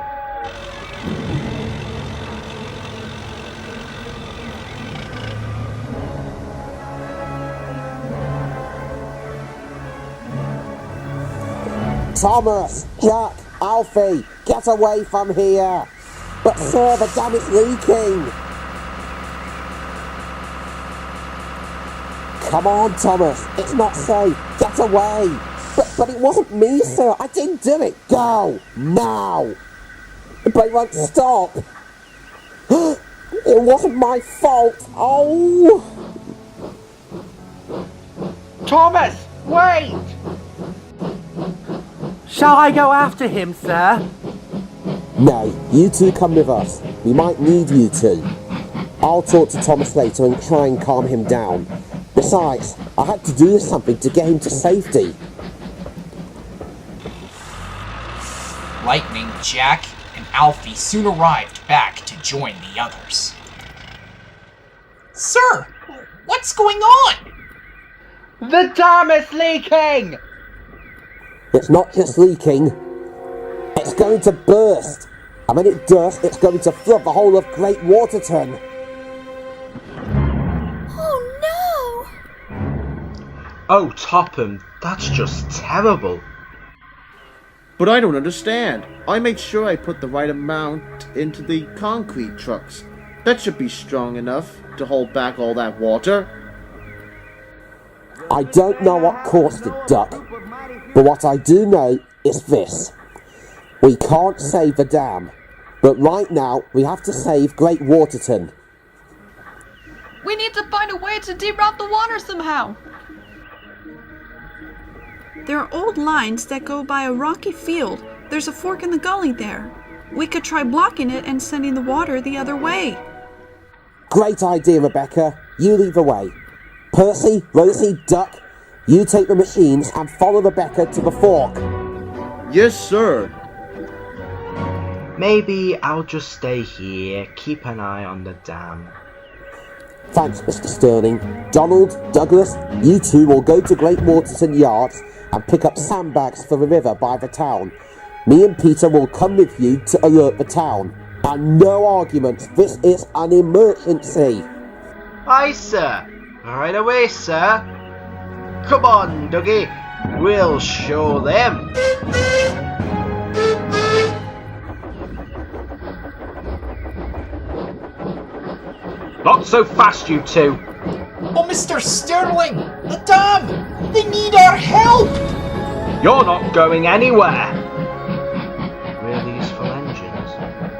Thomas, Jack, Alfie, get away from here! But sir, the dam is leaking! Come on, Thomas, it's not safe. Get away! But it wasn't me, sir. I didn't do it. Go! Now! But it won't stop. It wasn't my fault. Oh! Thomas, wait! Shall I go after him, sir? No, you two come with us. We might need you two. I'll talk to Thomas later and try and calm him down. Besides, I had to do something to get him to safety. Lightning, Jack, and Alfie soon arrived back to join the others. Sir, what's going on? The dam is leaking! It's not just leaking. It's going to burst. And when it does, it's going to flood the whole of Great Waterton. Oh, Topham, that's just terrible. But I don't understand. I made sure I put the right amount into the concrete trucks. That should be strong enough to hold back all that water. I don't know what caused it, Duck. But what I do know is this. We can't save the dam. But right now, we have to save Great Waterton. We need to find a way to deroute the water somehow. There are old lines that go by a rocky field. There's a fork in the gully there. We could try blocking it and sending the water the other way. Great idea, Rebecca. You lead the way. Percy, Rosie, Duck, you take the machines and follow Rebecca to the fork. Yes, sir. Maybe I'll just stay here, keep an eye on the dam. Thanks, Mr. Sterling. Donald, Douglas, you two will go to Great Waterton Yards and pick up sandbags for the river by the town. Me and Peter will come with you to alert the town. And no arguments, this is an emergency. Aye, sir. Right away, sir. Come on, Dougie. We'll show them. Not so fast, you two. Oh, Mr. Sterling! The dam! They need our help! You're not going anywhere. Really useful engines?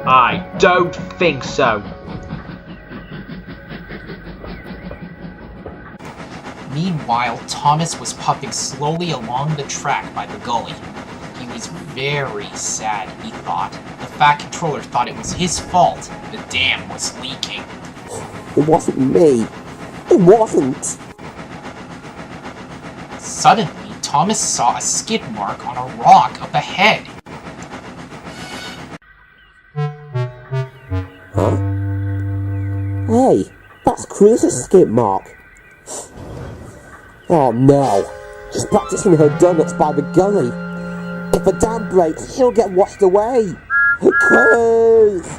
I don't think so. Meanwhile, Thomas was puffing slowly along the track by the gully. He was very sad, he thought. The Fat Controller thought it was his fault the dam was leaking. It wasn't me. It wasn't. Suddenly, Thomas saw a skid mark on a rock up ahead. Huh? Hey, that's Cruz's skid mark. Oh no. She's practicing her donuts by the gully. If the dam breaks, she'll get washed away. Cruz!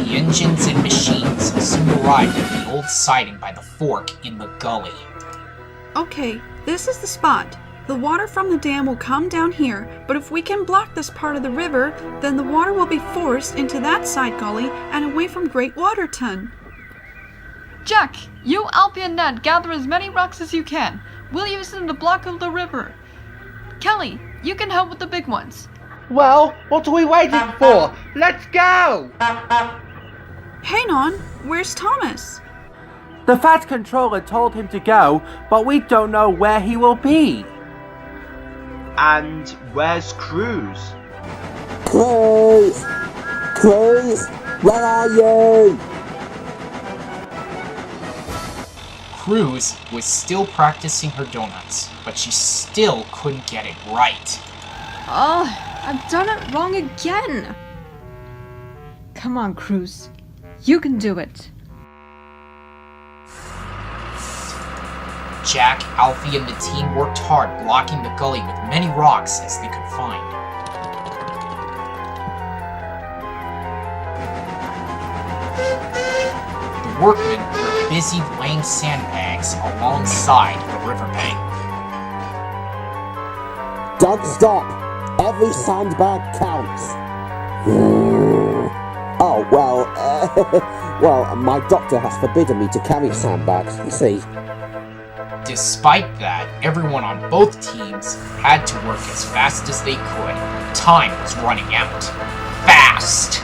The engines and machines soon arrived at the old siding by the fork in the gully. Okay, this is the spot. The water from the dam will come down here, but if we can block this part of the river, then the water will be forced into that side gully and away from Great Waterton. Jack, you, Alfie, and Ned gather as many rocks as you can. We'll use them to block the river. Kelly, you can help with the big ones. Well, what are we waiting for? Let's go! Hang on, where's Thomas? The Fat Controller told him to go, but we don't know where he will be. And where's Cruz? Cruz! Cruz! Where are you? Cruz was still practicing her donuts, but she still couldn't get it right. Oh, I've done it wrong again. Come on, Cruz. You can do it. Jack, Alfie, and the team worked hard blocking the gully with many rocks as they could find. The workmen were busy laying sandbags alongside the riverbank. Don't stop! Every sandbag counts! Oh, well, my doctor has forbidden me to carry sandbags, you see. Despite that, everyone on both teams had to work as fast as they could. Time was running out. Fast!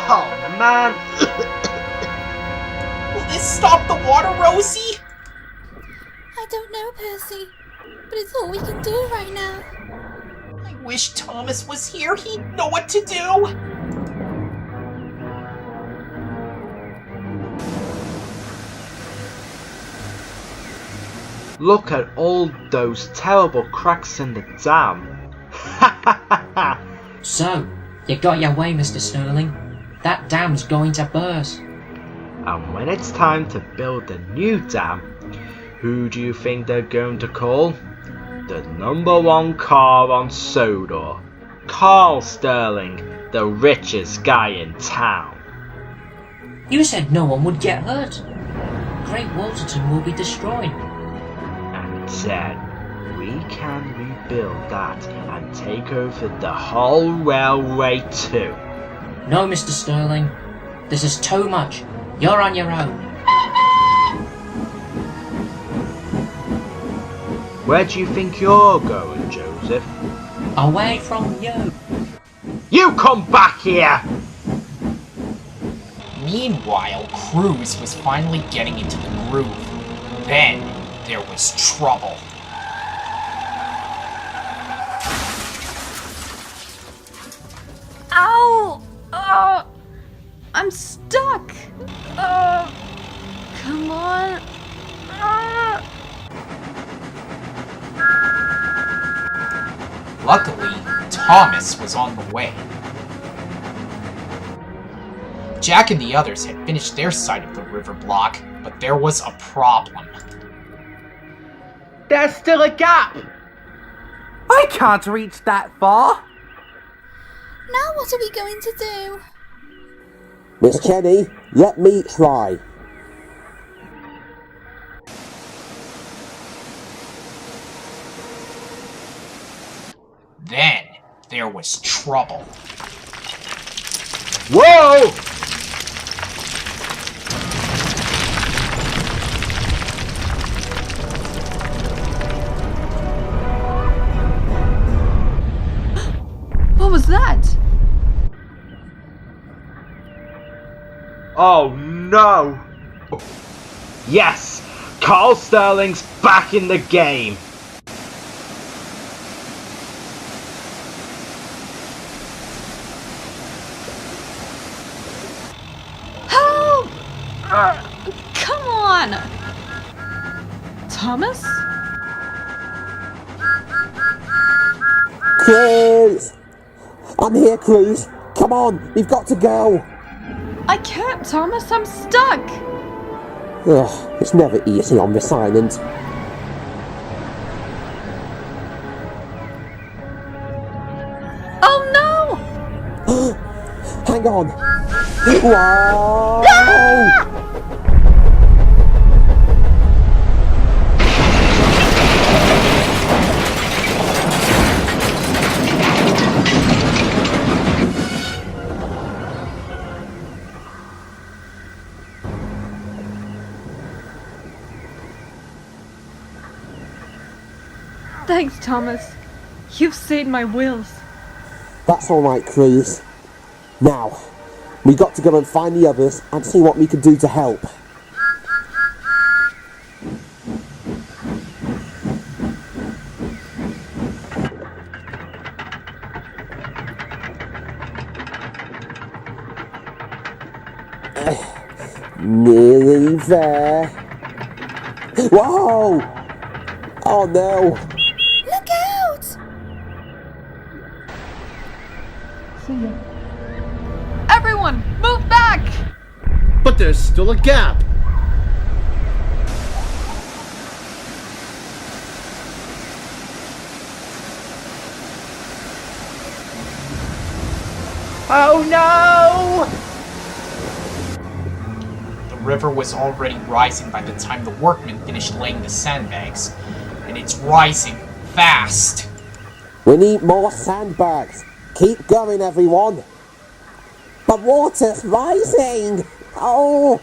Oh, man! Will this stop the water, Rosie? I don't know, Percy, but it's all we can do right now. I wish Thomas was here. He'd know what to do. Look at all those terrible cracks in the dam. So, you got your way, Mr. Sterling. That dam's going to burst. And when it's time to build a new dam, who do you think they're going to call? The #1 car on Sodor. Carl Sterling, the richest guy in town. You said no one would get hurt. Great Waterton will be destroyed. And then we can rebuild that and take over the whole railway too. No, Mr. Sterling. This is too much. You're on your own. Where do you think you're going, Joseph? Away from you. You come back here! Meanwhile, Cruz was finally getting into the groove. Then, there was trouble. Ow! I'm stuck! Come on! Luckily, Thomas was on the way. Jack and the others had finished their side of the river block, but there was a problem. There's still a gap! I can't reach that far! Now what are we going to do? Miss Kenny, let me try. Then, there was trouble. Whoa! What was that? Oh no! Yes! Carl Sterling's back in the game! Help! Come on! Thomas? Cruz! I'm here, Cruz. Come on, we've got to go. I can't, Thomas. I'm stuck. Ugh, it's never easy on this island. Hang on. Whoa! Thanks, Thomas. You've saved my wheels. That's alright, Cruz. Now, we got to go and find the others and see what we can do to help. Nearly there. Whoa! Oh no! Look out! See ya. Everyone, move back! But there's still a gap. Oh no! The river was already rising by the time the workmen finished laying the sandbags, and it's rising fast. We need more sandbags. Keep going, everyone. The water's rising. Oh!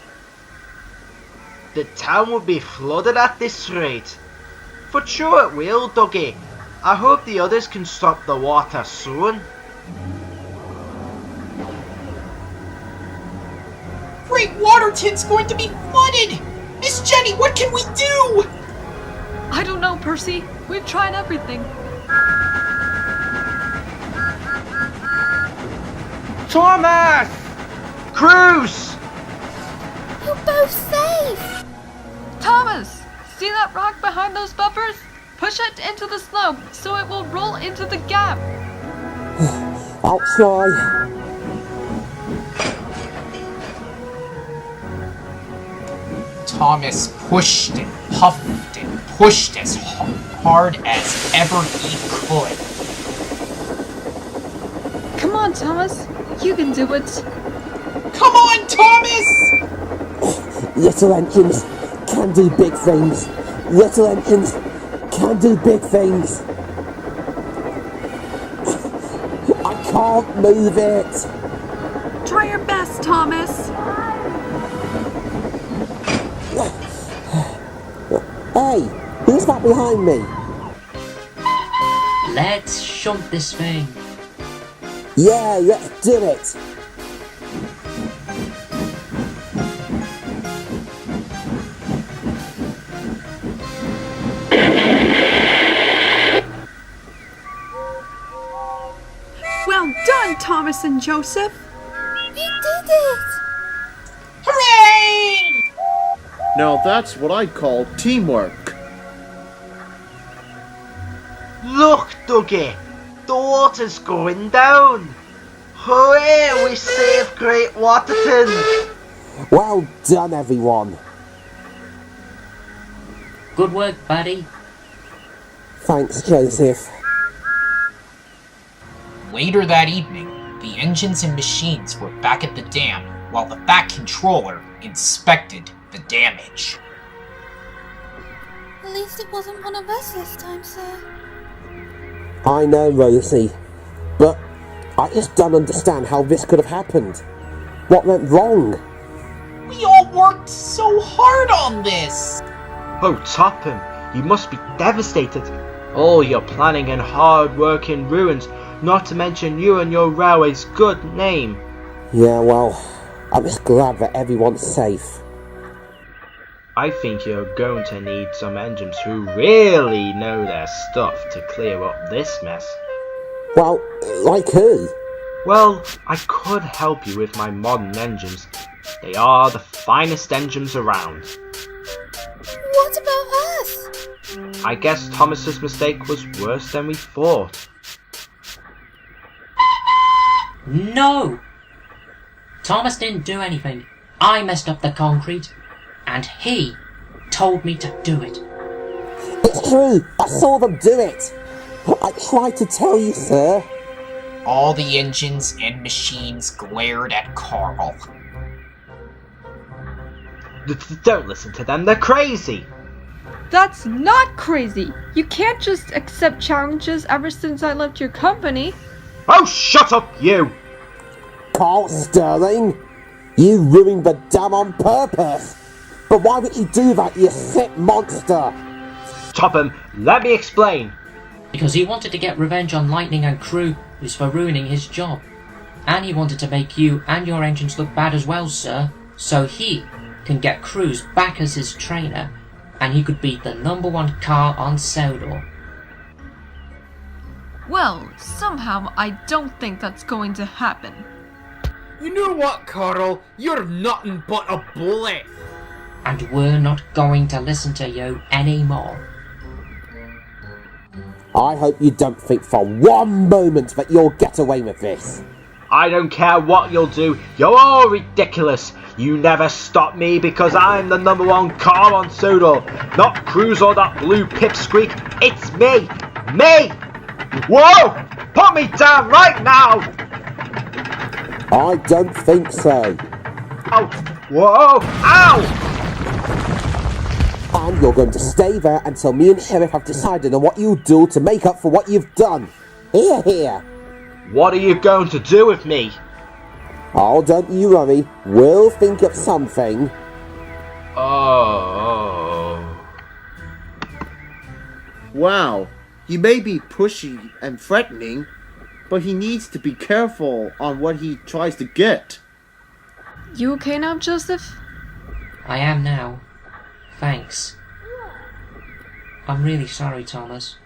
The town will be flooded at this rate. For sure it will, Dougie. I hope the others can stop the water soon. Great Waterton's going to be flooded! Miss Jenny, what can we do? I don't know, Percy. We've tried everything. Thomas! Cruz! You're both safe! Thomas! See that rock behind those buffers? Push it into the snow so it will roll into the gap. I'll try. Thomas pushed and puffed and pushed as hard as ever he could. Come on, Thomas. You can do it. Come on, Thomas! Little engines can do big things. Little engines can do big things. I can't move it. Try your best, Thomas. Hey, who's that behind me? Let's shunt this thing. Yeah, let's do it. Well done, Thomas and Joseph. We did it! Hooray! Now that's what I call teamwork. Look, Dougie! The water's going down! Hooray! We saved Great Waterton! Well done, everyone. Good work, buddy. Thanks, Joseph. Later that evening, the engines and machines were back at the dam while the Fat Controller inspected the damage. At least it wasn't one of us this time, sir. I know, Rosie, but I just don't understand how this could have happened. What went wrong? We all worked so hard on this! Oh, Topham, you must be devastated. All your planning and hard work in ruins, not to mention you and your railway's good name. Yeah, well, I'm just glad that everyone's safe. I think you're going to need some engines who really know their stuff to clear up this mess. Well, like who? Well, I could help you with my modern engines. They are the finest engines around. What about us? I guess Thomas's mistake was worse than we thought. No! Thomas didn't do anything. I messed up the concrete. And he told me to do it. It's true! I saw them do it! I tried to tell you, sir. All the engines and machines glared at Carl. Don't listen to them, they're crazy! That's not crazy! You can't just accept challenges ever since I left your company. Oh, shut up, you! Carl Sterling, you ruined the dam on purpose. But why would you do that, you sick monster? Topham, let me explain. Because he wanted to get revenge on Lightning and crew who's for ruining his job. And he wanted to make you and your engines look bad as well, sir, so he can get Cruz back as his trainer, and he could beat the #1 car on Sodor. Well, somehow I don't think that's going to happen. You know what, Carl? You're nothing but a bullet. And we're not going to listen to you anymore. I hope you don't think for one moment that you'll get away with this. I don't care what you'll do, you're all ridiculous. You never stop me because I'm the #1 car on Sodor. Not Cruz or that blue pipsqueak, it's me! Me! Whoa! Put me down right now! I don't think so. Ow! Whoa! Ow! And you're going to stay there until me and Sheriff have decided on what you'll do to make up for what you've done. Here, here. What are you going to do with me? Oh, don't you worry. We'll think of something. Oh. Wow, he may be pushy and threatening, but he needs to be careful on what he tries to get. You okay now, Joseph? I am now. Thanks. I'm really sorry, Thomas.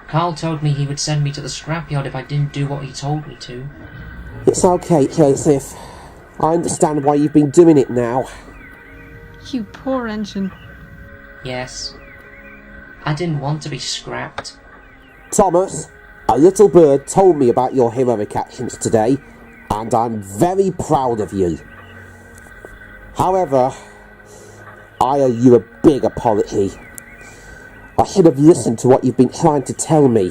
Carl told me he would send me to the scrapyard if I didn't do what he told me to. It's okay, Joseph. I understand why you've been doing it now. You poor engine. Yes. I didn't want to be scrapped. Thomas, a little bird told me about your heroic actions today, and I'm very proud of you. However, I owe you a big apology. I should have listened to what you've been trying to tell me.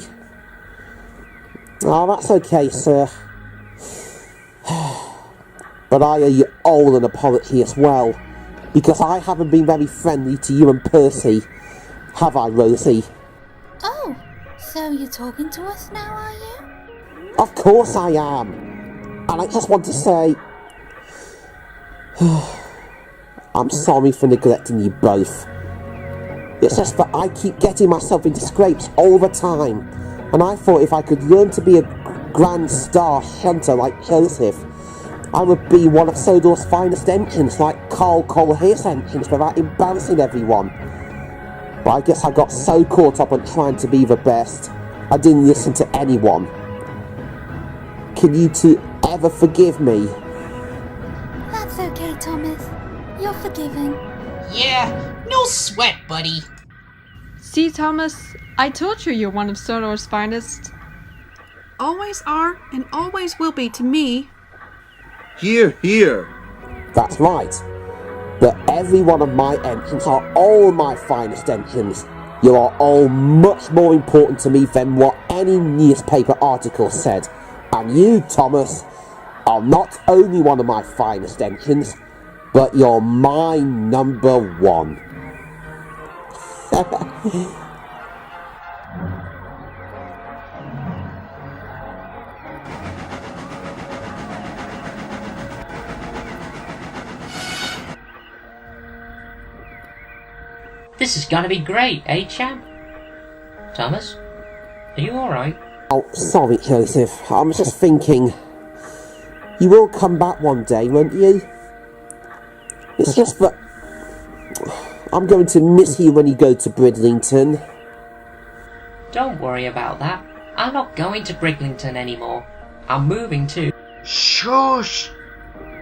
Oh, that's okay, sir. But I owe you all an apology as well, because I haven't been very friendly to you and Percy. Have I, Rosie? Oh, so you're talking to us now, are you? Of course I am. And I just want to say... I'm sorry for neglecting you both. It's just that I keep getting myself into scrapes all the time, and I thought if I could learn to be a grand star hunter like Joseph, I would be one of Sodor's finest engines like Carl Cole his engines without embarrassing everyone. But I guess I got so caught up on trying to be the best, I didn't listen to anyone. Can you two ever forgive me? That's okay, Thomas. You're forgiven. Yeah, no sweat, buddy. See, Thomas, I told you you're one of Sodor's finest. Always are and always will be to me. Here, here. That's right. But every one of my engines are all my finest engines. You are all much more important to me than what any newspaper article said. And you, Thomas, are not only one of my finest engines, but you're my #1. This is gonna be great, eh, champ? Thomas? Are you alright? Oh, sorry, Joseph. I was just thinking. You will come back one day, won't you? It's just that I'm going to miss you when you go to Bridlington. Don't worry about that. I'm not going to Briglington anymore. I'm moving too. Shush!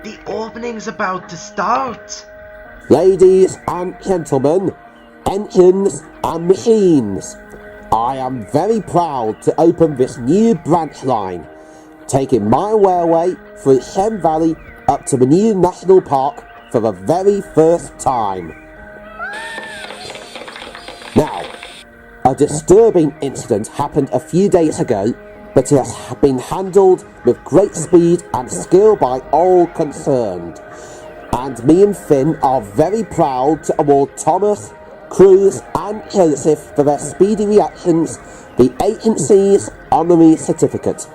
The opening's about to start. Ladies and gentlemen, engines and machines, I am very proud to open this new branch line, taking my railway through Shem Valley up to the new national park for the very first time. Now, a disturbing incident happened a few days ago but it has been handled with great speed and skill by all concerned. And me and Finn are very proud to award Thomas, Cruz and Joseph for their speedy reactions the agency's honorary certificate.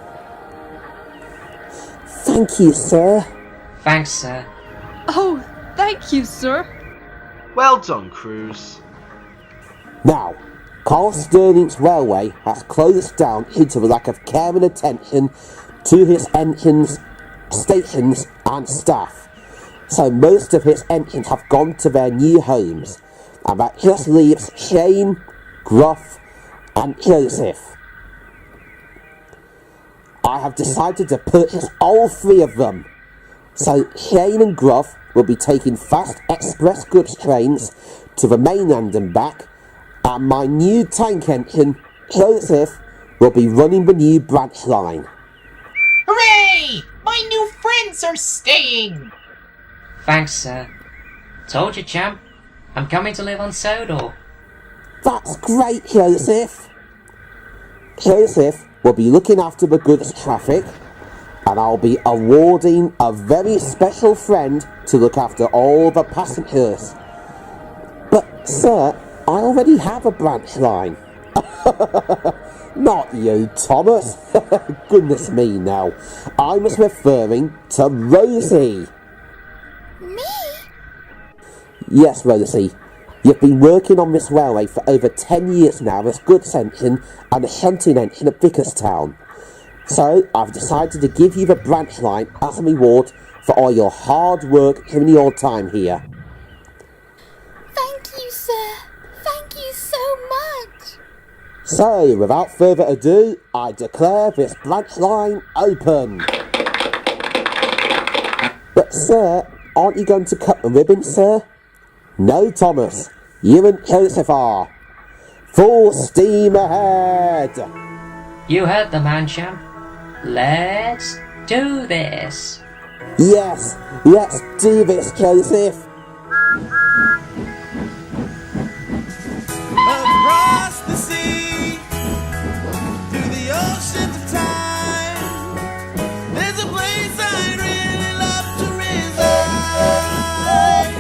Thank you, sir. Thanks, sir. Oh, thank you, sir. Well done, Cruz. Now, Carl Sterling's railway has closed down due to the lack of care and attention to his engines, stations and staff. So most of his engines have gone to their new homes, and that just leaves Shane, Gruff and Joseph. I have decided to purchase all three of them. So Shane and Gruff will be taking fast express goods trains to the mainland and back, and my new tank engine, Joseph, will be running the new branch line. Hooray! My new friends are staying! Thanks, sir. Told you, champ. I'm coming to live on Sodor. That's great, Joseph. Joseph will be looking after the goods traffic, and I'll be awarding a very special friend to look after all the passengers. But, sir, I already have a branch line. Not you, Thomas. Goodness me now. I was referring to Rosie. Me? Yes, Rosie. You've been working on this railway for over 10 years now as goods engine and a shunting engine at Vickerstown. So, I've decided to give you the branch line as a reward for all your hard work during your time here. Thank you, sir. Thank you so much. So, without further ado, I declare this branch line open. But, sir, aren't you going to cut the ribbon, sir? No, Thomas. You and Joseph are. Full steam ahead! You heard the man, champ. Let's do this. Yes, let's do this, Joseph. Across the sea, through the oceans of time, there's a place I'd really love to reside.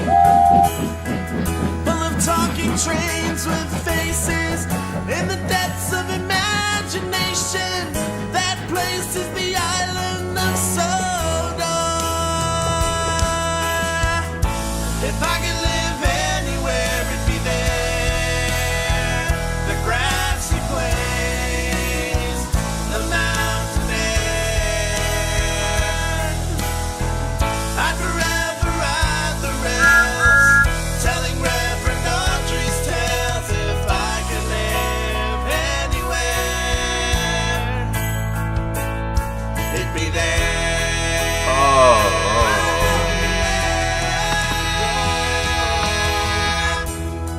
Full of talking trains with faces in the depths of imagination. That place is the island of Sodor. If I could live anywhere, it'd be there. The grassy plains, the mountain air. I'd forever ride the rails, telling Reverend Audrey's tales. If I could live anywhere, it'd be there.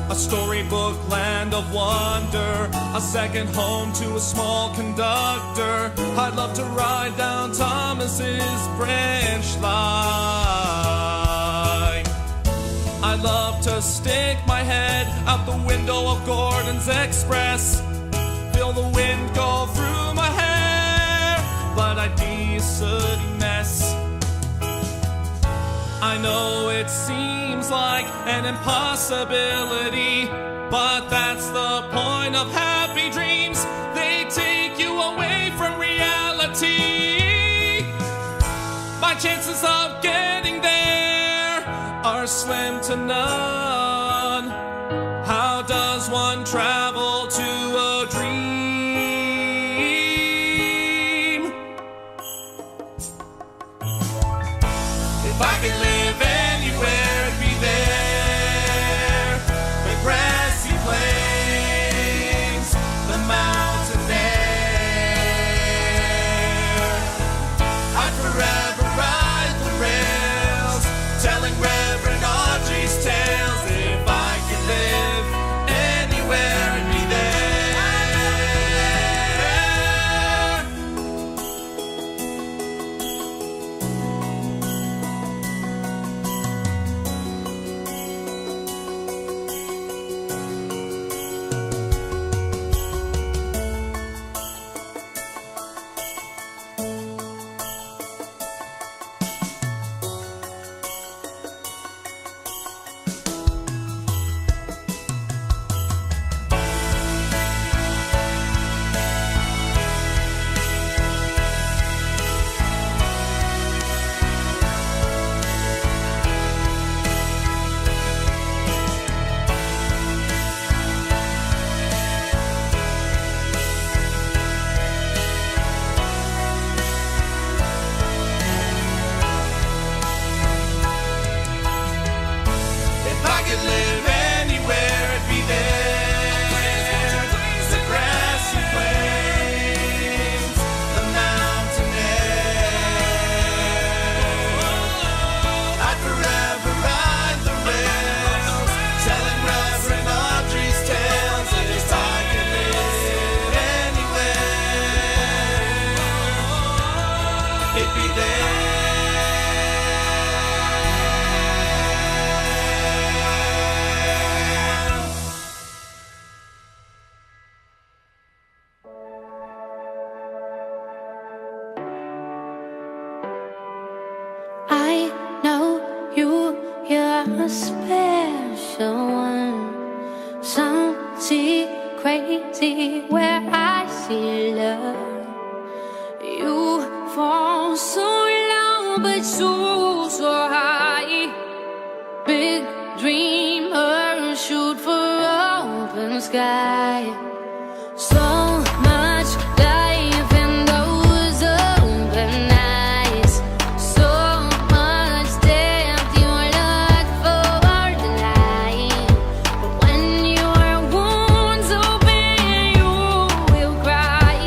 A storybook land of wonder, a second home to a small conductor. I'd love to ride down Thomas's branch line. I'd love to stick my head out the window of Gordon's Express, feel the wind go through my hair, but I'd be a sooty mess. I know it seems like an impossibility, but that's the point of happy dreams. They take you away from reality. My chances of getting there are slim to none. How does one travel to a dream? If I could live anywhere, it'd be there. The grassy plains, the mountain air. I'd forever ride the rails, telling Reverend Audrey's tales. If I could live anywhere, it'd be there. special one. Something crazy where I see love. You fall so low, but so high. Big dreamer, shoot for open sky. So much life in those open eyes. So much depth, you look for the light. But when your wounds open, you will cry.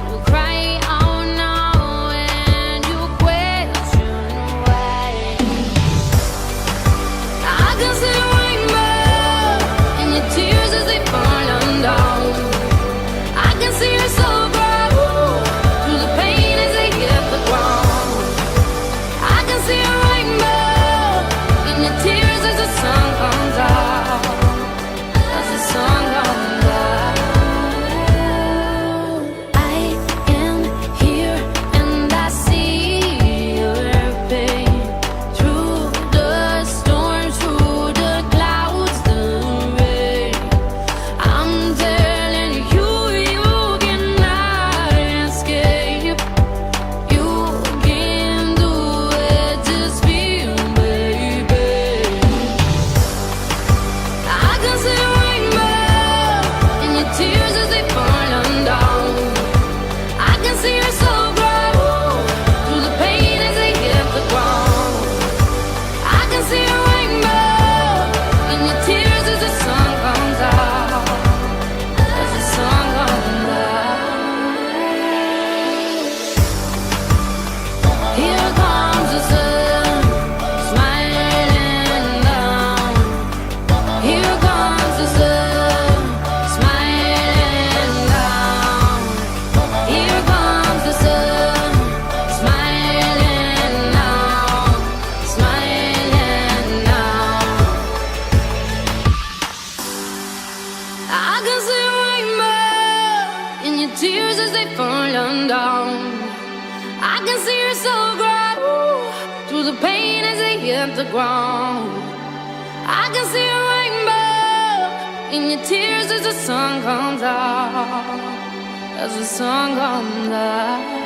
You'll cry out now and you question why. I can see the rainbow in your tears as they fall undone. I can see your soul grow through the pain as they hit the ground. I can see a rainbow in your tears as the sun comes out. As the sun comes out. I am here and I see your pain. Through the storm, through the clouds, the rain. I'm telling you, you cannot escape. You can do it, just feel, baby. I can see a rainbow in your tears as they fall undone. I can see your soul grow through the pain as they hit the ground. I can see a rainbow in your tears as the sun comes out. As the sun comes out. Here comes the sun, smiling down. Here comes the sun, smiling down. Here comes the sun, smiling down, smiling down. I can see a rainbow in your tears as they fall undone. I can see your soul grow through the pain as they hit the ground. I can see a rainbow in your tears as the sun comes out. As the sun comes out.